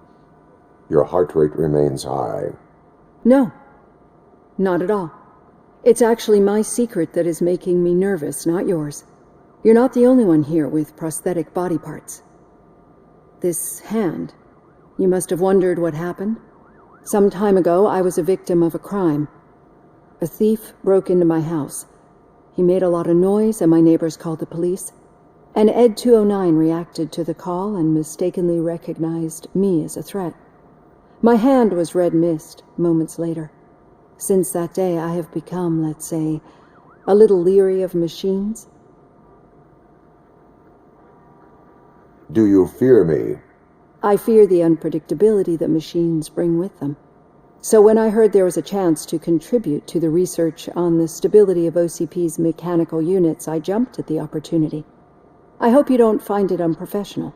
Your heart rate remains high. No, not at all. It's actually my secret that is making me nervous, not yours. You're not the only one here with prosthetic body parts. This hand, you must have wondered what happened. Some time ago, I was a victim of a crime. A thief broke into my house. He made a lot of noise and my neighbors called the police. And Ed 209 reacted to the call and mistakenly recognized me as a threat. My hand was red mist moments later. Since that day, I have become, let's say, a little leery of machines. Do you fear me? I fear the unpredictability that machines bring with them. So when I heard there was a chance to contribute to the research on the stability of OCP's mechanical units, I jumped at the opportunity. I hope you don't find it unprofessional.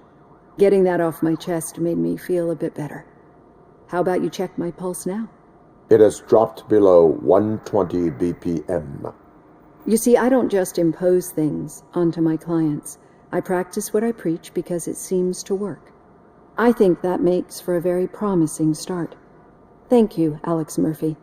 Getting that off my chest made me feel a bit better. How about you check my pulse now? It has dropped below 120 BPM. You see, I don't just impose things onto my clients. I practice what I preach because it seems to work. I think that makes for a very promising start. Thank you, Alex Murphy.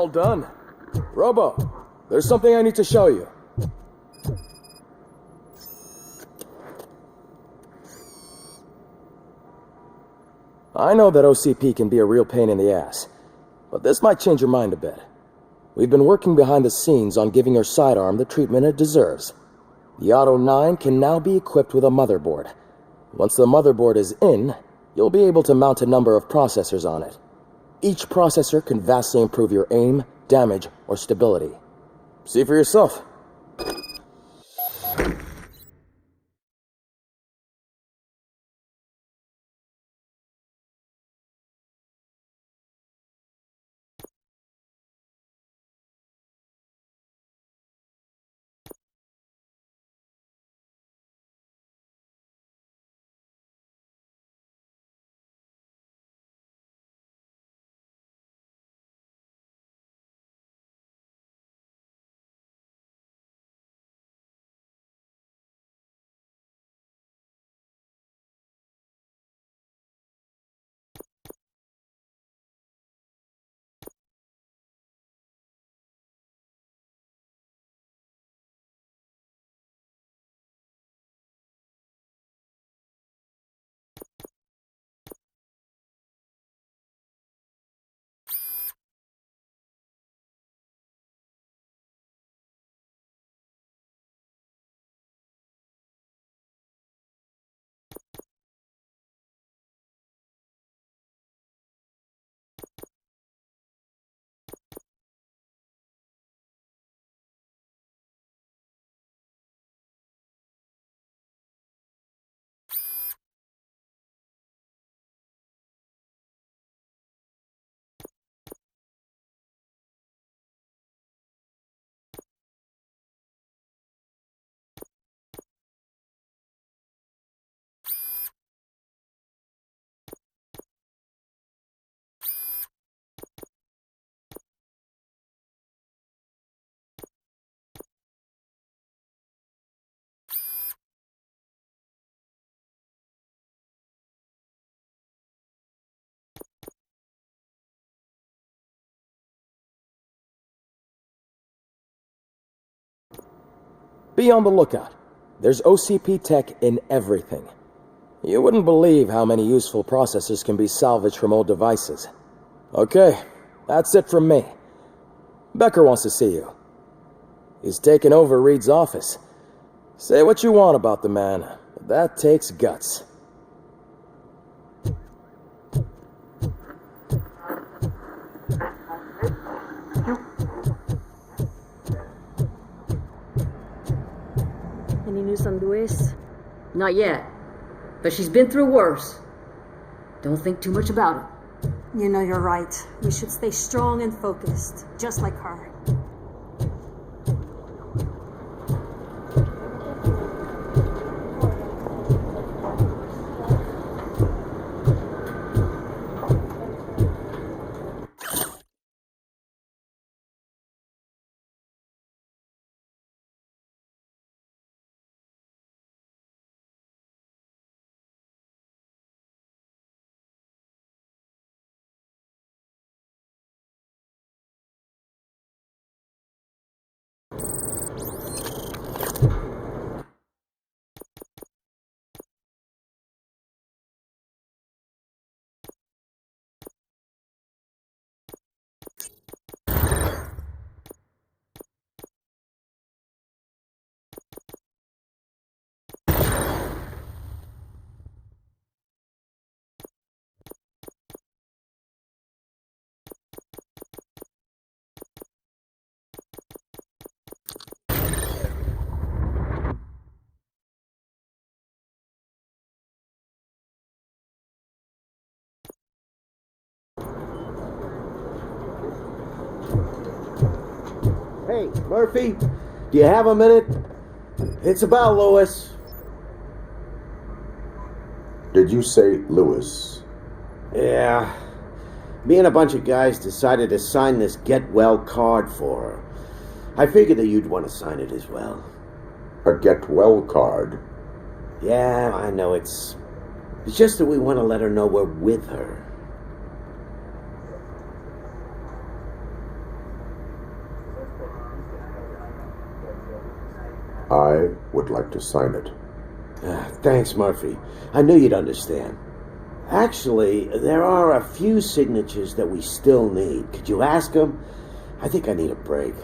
All done. Robo, there's something I need to show you. I know that OCP can be a real pain in the ass, but this might change your mind a bit. We've been working behind the scenes on giving your sidearm the treatment it deserves. The Auto 9 can now be equipped with a motherboard. Once the motherboard is in, you'll be able to mount a number of processors on it. Each processor can vastly improve your aim, damage, or stability. See for yourself. Be on the lookout. There's OCP tech in everything. You wouldn't believe how many useful processors can be salvaged from old devices. Okay, that's it from me. Becker wants to see you. He's taken over Reed's office. Say what you want about the man, but that takes guts. Any news on Luis? Not yet, but she's been through worse. Don't think too much about it. You know you're right. We should stay strong and focused, just like her. Hey, Murphy, do you have a minute? It's about Lewis. Did you say Lewis? Yeah. Me and a bunch of guys decided to sign this get well card for her. I figured that you'd want to sign it as well. A get well card? Yeah, I know it's just that we want to let her know we're with her. would like to sign it. Thanks, Murphy. I knew you'd understand. Actually, there are a few signatures that we still need. Could you ask him? I think I need a break.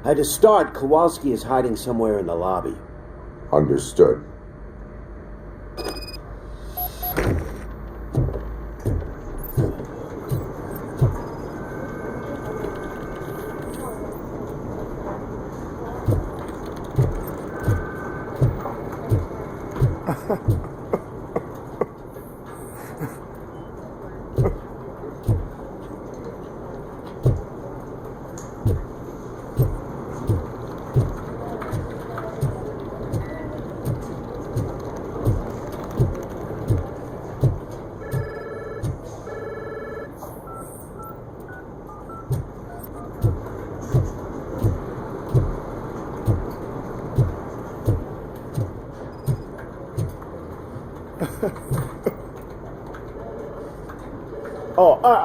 To start, Kowalski is hiding somewhere in the lobby. Understood.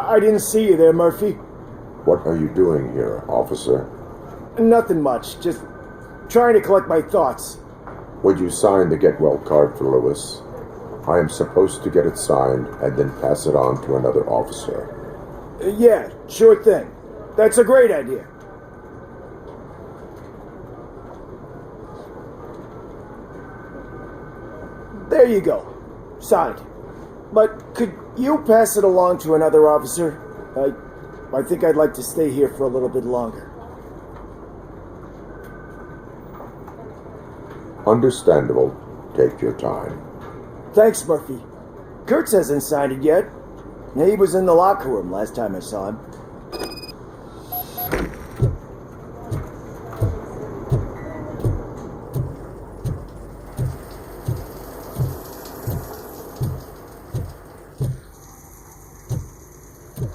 I didn't see you there, Murphy. What are you doing here, officer? Nothing much, just trying to collect my thoughts. Would you sign the get well card for Lewis? I am supposed to get it signed and then pass it on to another officer. Yeah, sure thing. That's a great idea. There you go. Signed. But could you pass it along to another officer? I think I'd like to stay here for a little bit longer. Understandable. Take your time. Thanks, Murphy. Kurtz hasn't signed it yet. He was in the locker room last time I saw him.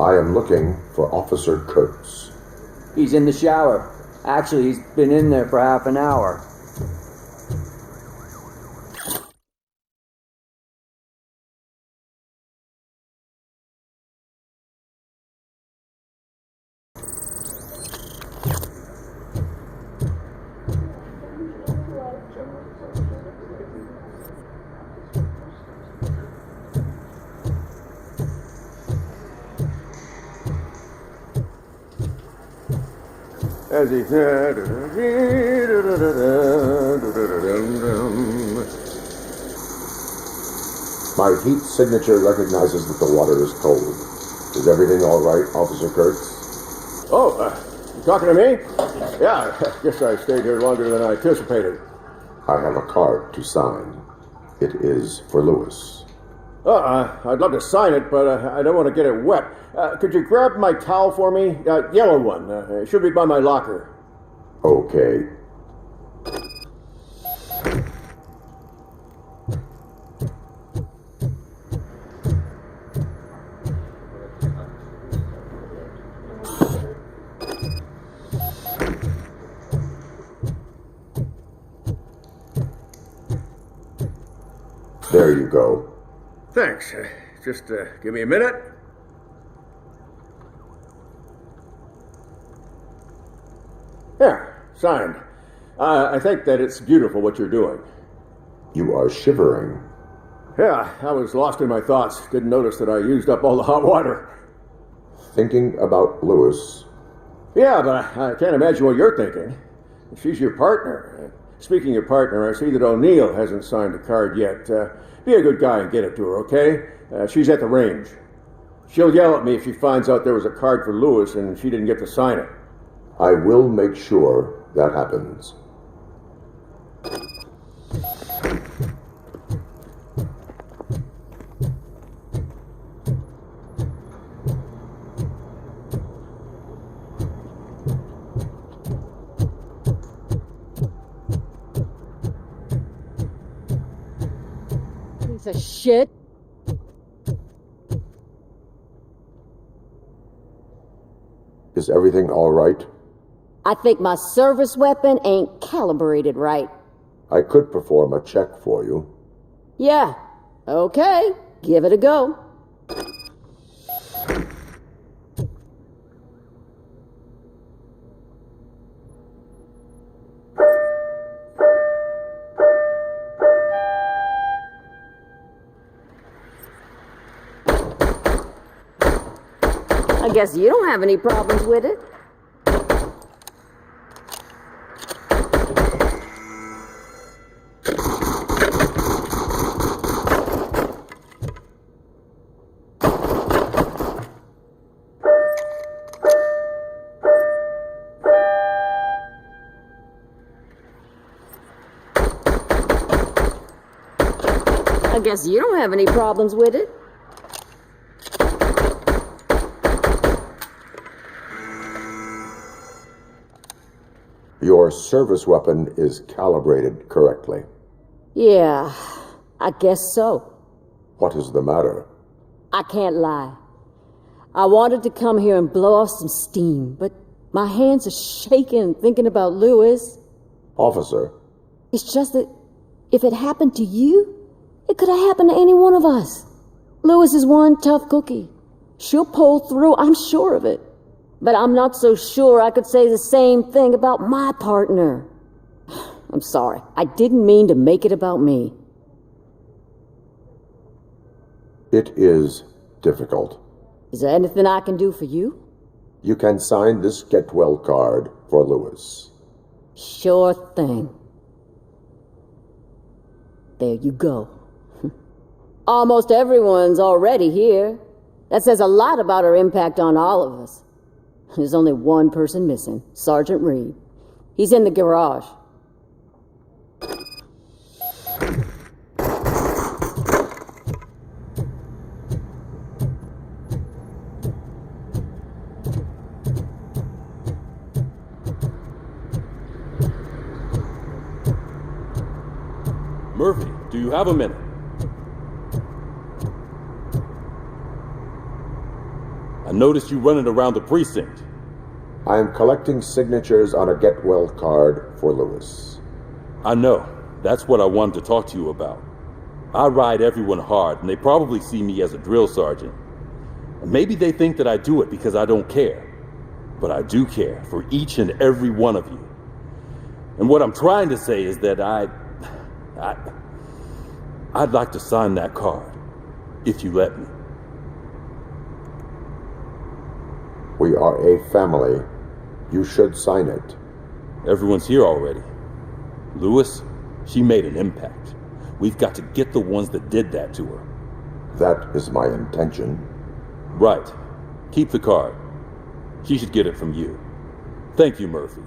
I am looking for Officer Kurtz. He's in the shower. Actually, he's been in there for half an hour. As he My heat signature recognizes that the water is cold. Is everything all right, Officer Kurtz? Oh, you talking to me? Yeah, I guess I stayed here longer than I anticipated. I have a card to sign. It is for Lewis. I'd love to sign it, but I don't want to get it wet. Could you grab my towel for me? Yellow one. It should be by my locker. Okay. There you go. Thanks. Just give me a minute. There, signed. I think that it's beautiful what you're doing. You are shivering. Yeah, I was lost in my thoughts. Didn't notice that I used up all the hot water. Thinking about Lewis. Yeah, but I can't imagine what you're thinking. She's your partner. Speaking of partner, I see that O'Neill hasn't signed the card yet. Be a good guy and get it to her, okay? She's at the range. She'll yell at me if she finds out there was a card for Lewis and she didn't get to sign it. I will make sure that happens. Piece of shit. Is everything all right? I think my service weapon ain't calibrated right. I could perform a check for you. Yeah, okay, give it a go. I guess you don't have any problems with it. I guess you don't have any problems with it. Your service weapon is calibrated correctly. Yeah, I guess so. What is the matter? I can't lie. I wanted to come here and blow off some steam, but my hands are shaking thinking about Lewis. Officer. It's just that if it happened to you, it could have happened to any one of us. Lewis is one tough cookie. She'll pull through, I'm sure of it. But I'm not so sure I could say the same thing about my partner. I'm sorry. I didn't mean to make it about me. It is difficult. Is there anything I can do for you? You can sign this get well card for Lewis. Sure thing. There you go. Almost everyone's already here. That says a lot about her impact on all of us. There's only one person missing, Sergeant Reed. He's in the garage. Murphy, do you have a minute? I noticed you running around the precinct. I am collecting signatures on a get well card for Lewis. I know. That's what I wanted to talk to you about. I ride everyone hard, and they probably see me as a drill sergeant. And maybe they think that I do it because I don't care. But I do care for each and every one of you. And what I'm trying to say is that I'd like to sign that card, if you let me. We are a family. You should sign it. Everyone's here already. Lewis, she made an impact. We've got to get the ones that did that to her. That is my intention. Right. Keep the card. She should get it from you. Thank you, Murphy.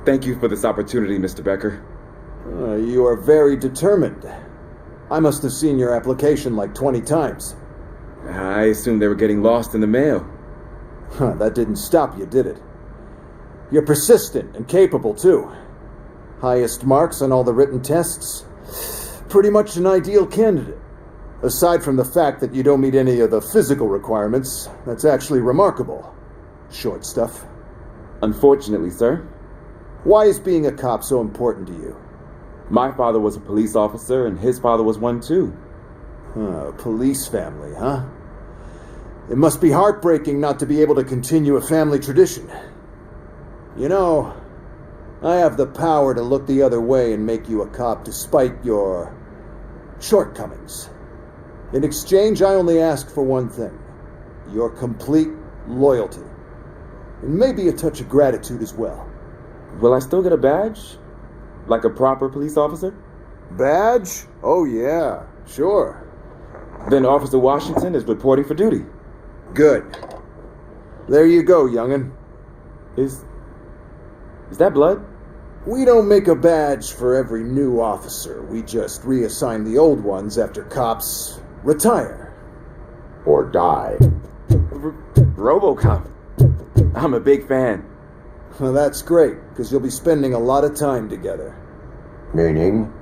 Thank you for this opportunity, Mr. Becker. You are very determined. I must have seen your application like 20 times. I assumed they were getting lost in the mail. That didn't stop you, did it? You're persistent and capable, too. Highest marks on all the written tests. Pretty much an ideal candidate. Aside from the fact that you don't meet any of the physical requirements, that's actually remarkable. Short stuff. Unfortunately, sir. Why is being a cop so important to you? My father was a police officer, and his father was one too. Police family, huh? It must be heartbreaking not to be able to continue a family tradition. You know, I have the power to look the other way and make you a cop despite your shortcomings. In exchange, I only ask for one thing. Your complete loyalty. And maybe a touch of gratitude as well. Will I still get a badge? Like a proper police officer? Badge? Oh yeah, sure. Then Officer Washington is reporting for duty. Good. There you go, young'un. Is that blood? We don't make a badge for every new officer. We just reassign the old ones after cops retire. Or die. Robocop. I'm a big fan. Well, that's great, because you'll be spending a lot of time together. Meaning?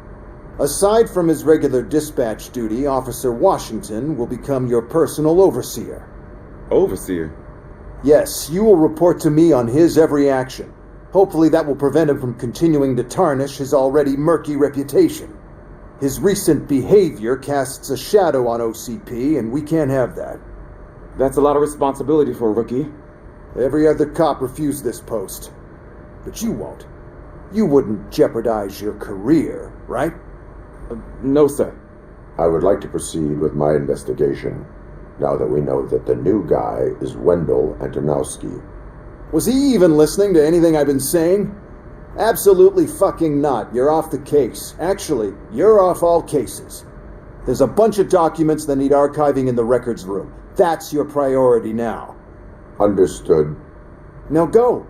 Aside from his regular dispatch duty, Officer Washington will become your personal overseer. Overseer? Yes, you will report to me on his every action. Hopefully that will prevent him from continuing to tarnish his already murky reputation. His recent behavior casts a shadow on OCP, and we can't have that. That's a lot of responsibility for a rookie. Every other cop refused this post. But you won't. You wouldn't jeopardize your career, right? No, sir. I would like to proceed with my investigation, now that we know that the new guy is Wendell Antonowski. Was he even listening to anything I've been saying? Absolutely fucking not. You're off the case. Actually, you're off all cases. There's a bunch of documents that need archiving in the records room. That's your priority now. Understood. Now go.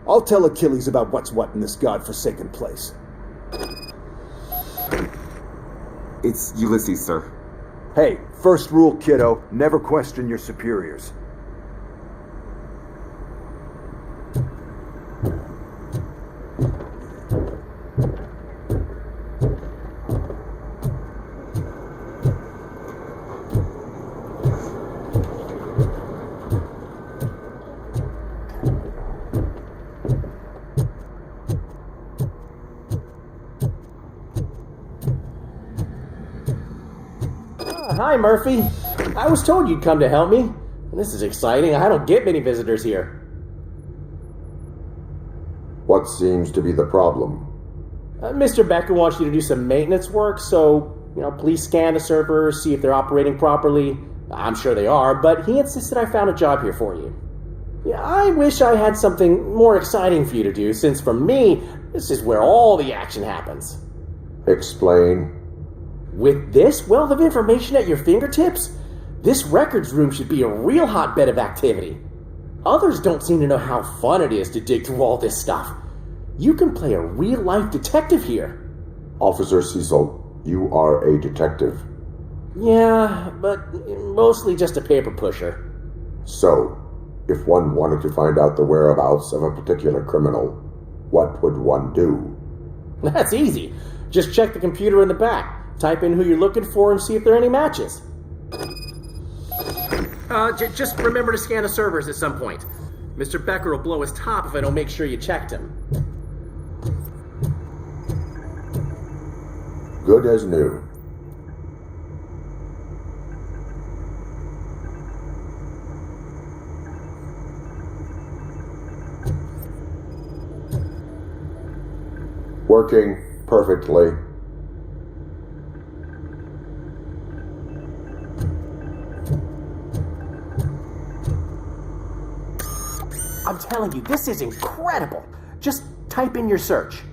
I'll tell Achilles about what's what in this godforsaken place. It's Ulysses, sir. Hey, first rule, kiddo. Never question your superiors. Hi, Murphy. I was told you'd come to help me. This is exciting. I don't get many visitors here. What seems to be the problem? Mr. Becker wants you to do some maintenance work, so, please scan the servers, see if they're operating properly. I'm sure they are, but he insisted I found a job here for you. I wish I had something more exciting for you to do, since for me, this is where all the action happens. Explain. With this wealth of information at your fingertips, this records room should be a real hotbed of activity. Others don't seem to know how fun it is to dig through all this stuff. You can play a real-life detective here. Officer Cecil, you are a detective. Yeah, but mostly just a paper pusher. So, if one wanted to find out the whereabouts of a particular criminal, what would one do? That's easy. Just check the computer in the back. Type in who you're looking for and see if there are any matches. Just remember to scan the servers at some point. Mr. Becker will blow his top if I don't make sure you checked him. Good as new. Working perfectly. I'm telling you, this is incredible. Just type in your search.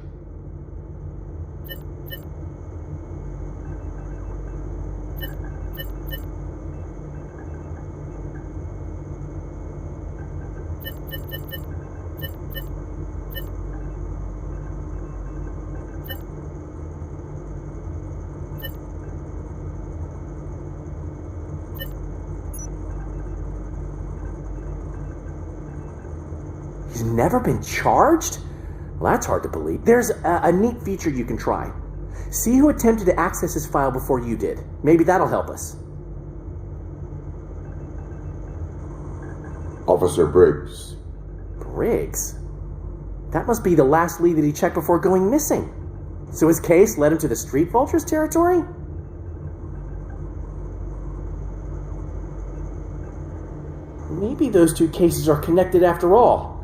He's never been charged? Well, that's hard to believe. There's a neat feature you can try. See who attempted to access his file before you did. Maybe that'll help us. Officer Briggs. Briggs? That must be the last lead that he checked before going missing. So his case led him to the Street Vultures territory? Maybe those two cases are connected after all.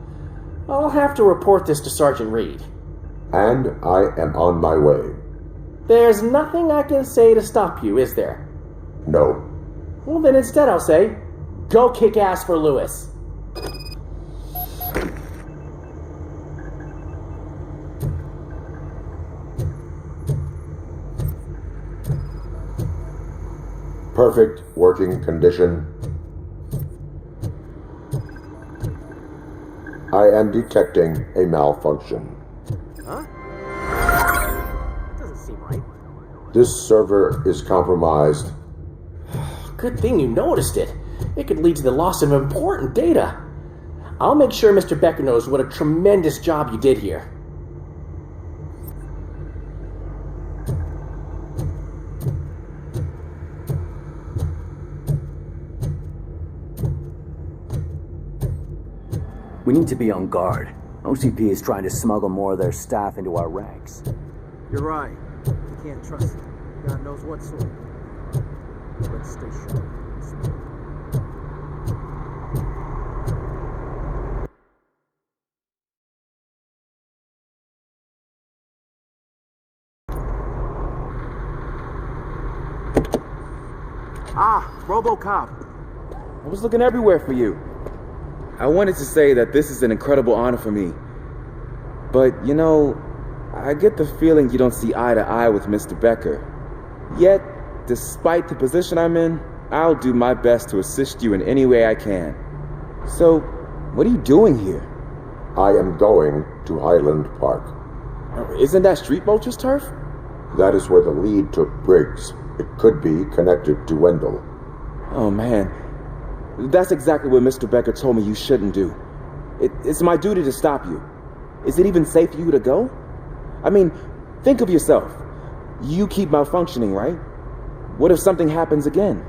I'll have to report this to Sergeant Reed. And I am on my way. There's nothing I can say to stop you, is there? No. Well, then instead I'll say, go kick ass for Lewis. Perfect working condition. I am detecting a malfunction. Huh? That doesn't seem right. This server is compromised. Good thing you noticed it. It could lead to the loss of important data. I'll make sure Mr. Becker knows what a tremendous job you did here. We need to be on guard. OCP is trying to smuggle more of their staff into our ranks. You're right. You can't trust them. God knows what sort. Let's stay sharp. Ah, Robocop. I was looking everywhere for you. I wanted to say that this is an incredible honor for me. But, you know, I get the feeling you don't see eye to eye with Mr. Becker. Yet, despite the position I'm in, I'll do my best to assist you in any way I can. So, what are you doing here? I am going to Highland Park. Isn't that Street Vulture's turf? That is where the lead took Briggs. It could be connected to Wendell. Oh, man. That's exactly what Mr. Becker told me you shouldn't do. It's my duty to stop you. Is it even safe for you to go? I mean, think of yourself. You keep malfunctioning, right? What if something happens again?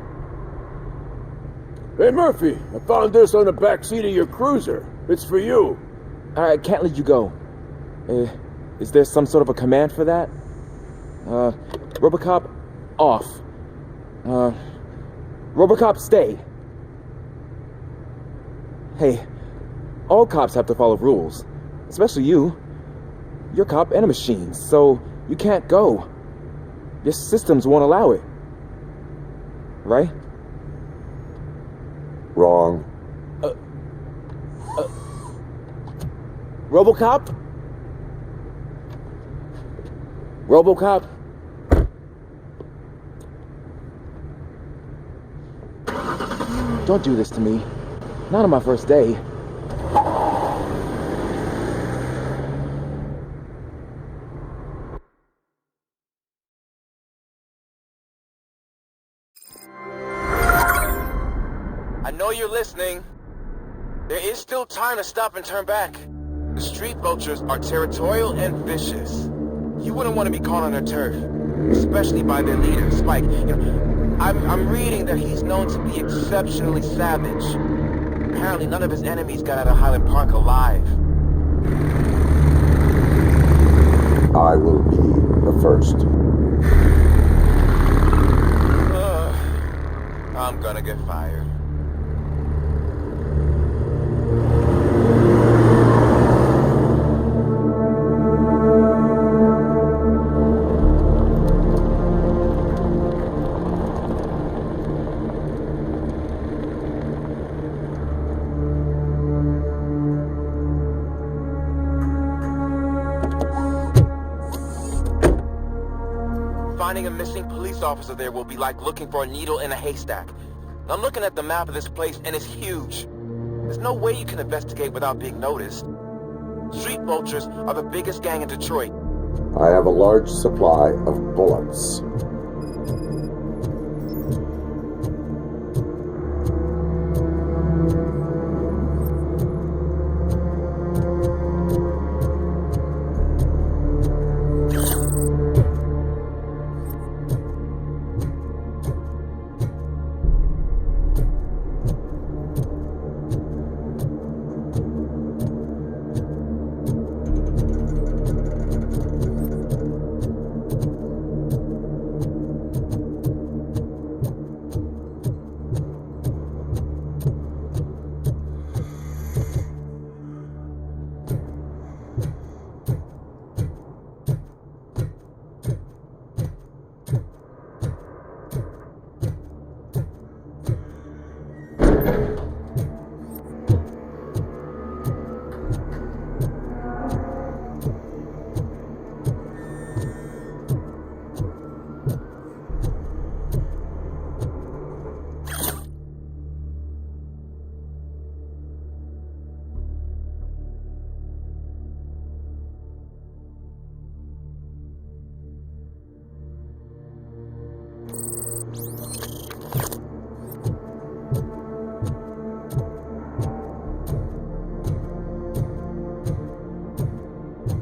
Hey, Murphy, I found this on the back seat of your cruiser. It's for you. I can't let you go. Is there some sort of a command for that? Robocop, off. Robocop, stay. Hey, all cops have to follow rules. Especially you. You're a cop and a machine, so you can't go. Your systems won't allow it. Right? Wrong. Robocop? Robocop? Don't do this to me. Not on my first day. I know you're listening. There is still time to stop and turn back. The street vultures are territorial and vicious. You wouldn't want to be caught on their turf, especially by their leader, Spike. You know, I'm reading that he's known to be exceptionally savage. Apparently none of his enemies got out of Highland Park alive. I will be the first. I'm gonna get fired. Finding a missing police officer there will be like looking for a needle in a haystack. I'm looking at the map of this place and it's huge. There's no way you can investigate without being noticed. Street vultures are the biggest gang in Detroit. I have a large supply of bullets.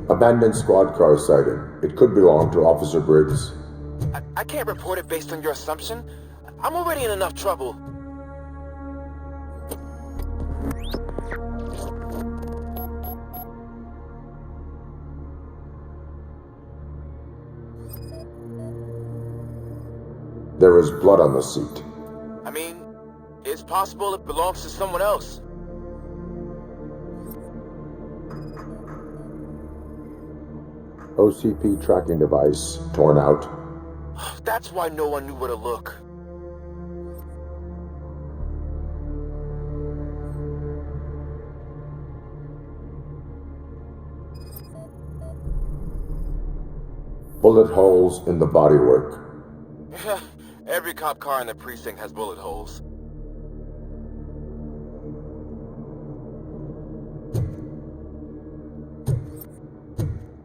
Abandoned squad car sighted. It could belong to Officer Briggs. I can't report it based on your assumption. I'm already in enough trouble. There is blood on the seat. I mean, it's possible it belongs to someone else. OCP tracking device torn out. That's why no one knew where to look. Bullet holes in the bodywork. Every cop car in the precinct has bullet holes.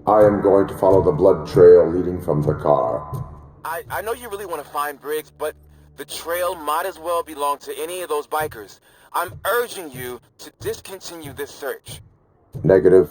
I am going to follow the blood trail leading from the car. I know you really want to find Briggs, but the trail might as well belong to any of those bikers. I'm urging you to discontinue this search. Negative.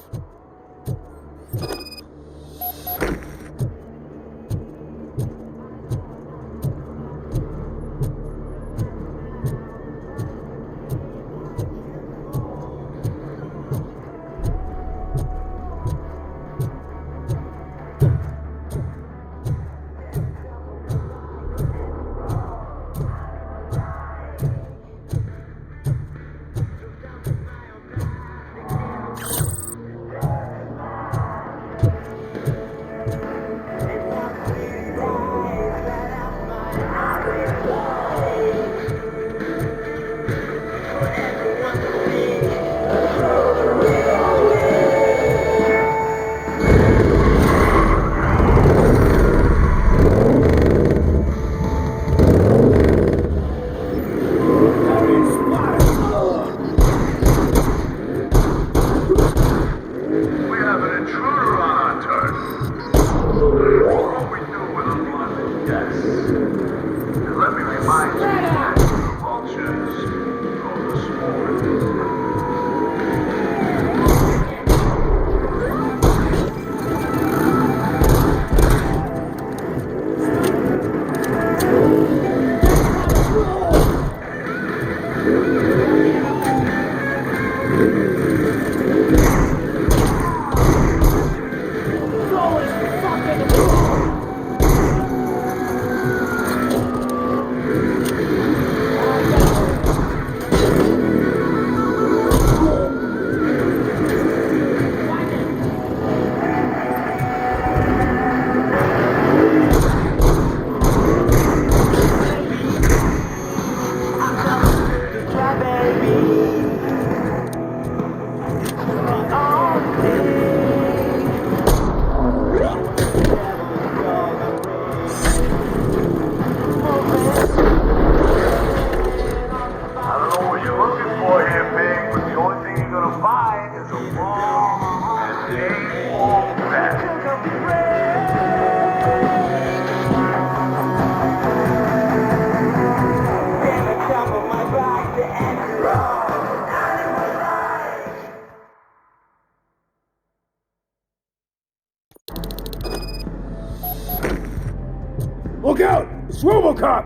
Look out! It's Robocop!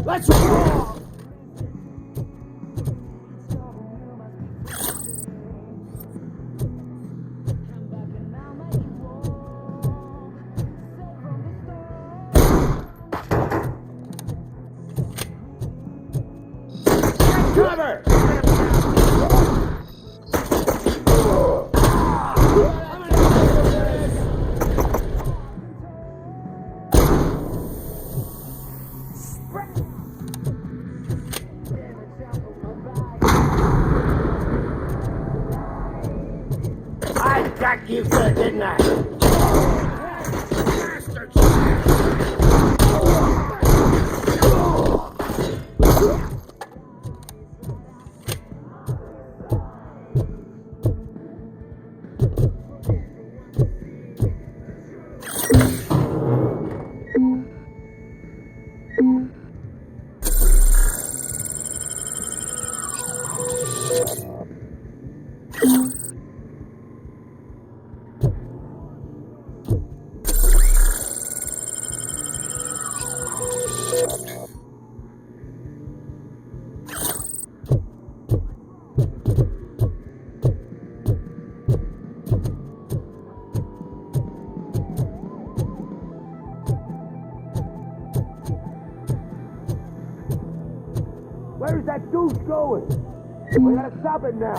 Let's roll! Cover! I got you good, didn't I? Where's that douche going? We gotta stop it now.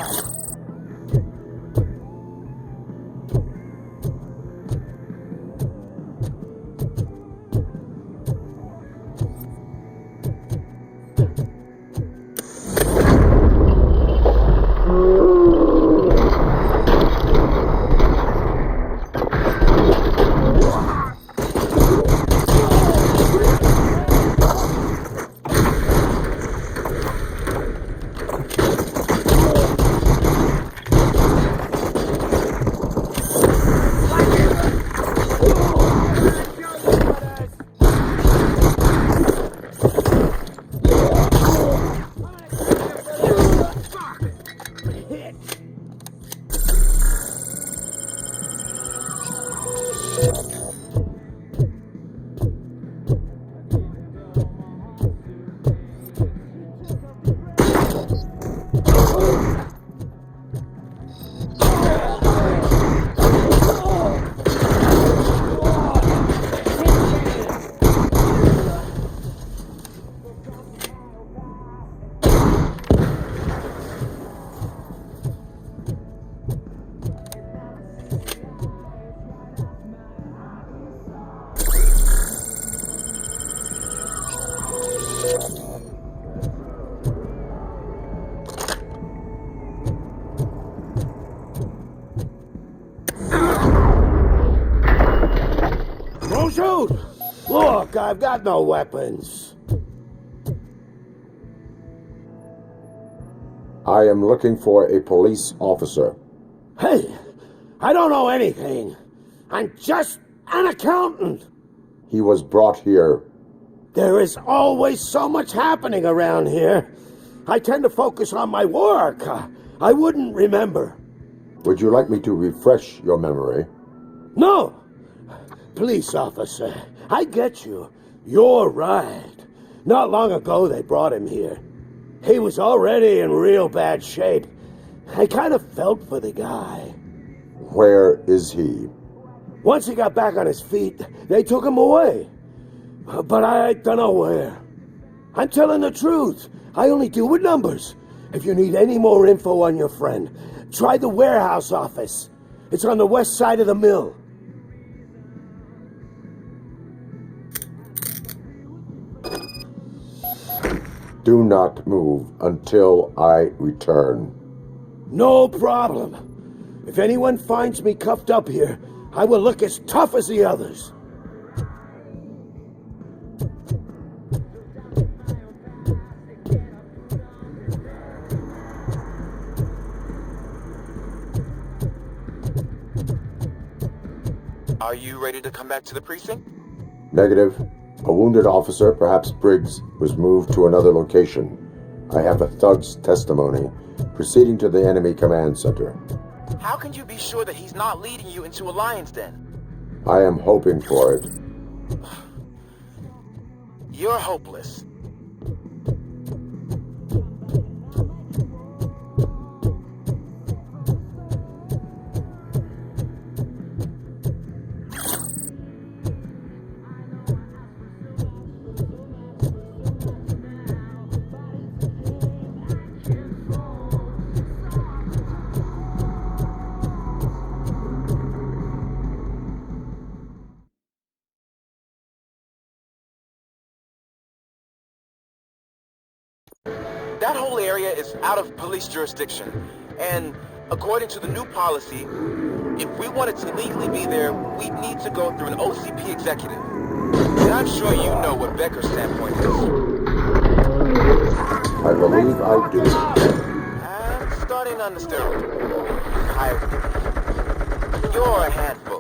Shoot! Look, I've got no weapons. I am looking for a police officer. Hey, I don't know anything. I'm just an accountant. He was brought here. There is always so much happening around here. I tend to focus on my work. I wouldn't remember. Would you like me to refresh your memory? No! Police officer, I get you. You're right. Not long ago they brought him here. He was already in real bad shape. I kind of felt for the guy. Where is he? Once he got back on his feet, they took him away. But I don't know where. I'm telling the truth. I only deal with numbers. If you need any more info on your friend, try the warehouse office. It's on the west side of the mill. Do not move until I return. No problem. If anyone finds me cuffed up here, I will look as tough as the others. Are you ready to come back to the precinct? Negative. A wounded officer, perhaps Briggs, was moved to another location. I have a thug's testimony, proceeding to the enemy command center. How can you be sure that he's not leading you into a lion's den? I am hoping for it. You're hopeless. That whole area is out of police jurisdiction, and according to the new policy, if we wanted to legally be there, we'd need to go through an OCP executive. And I'm sure you know what Becker's standpoint is. I believe I do. I'm starting to understand. You're a handful.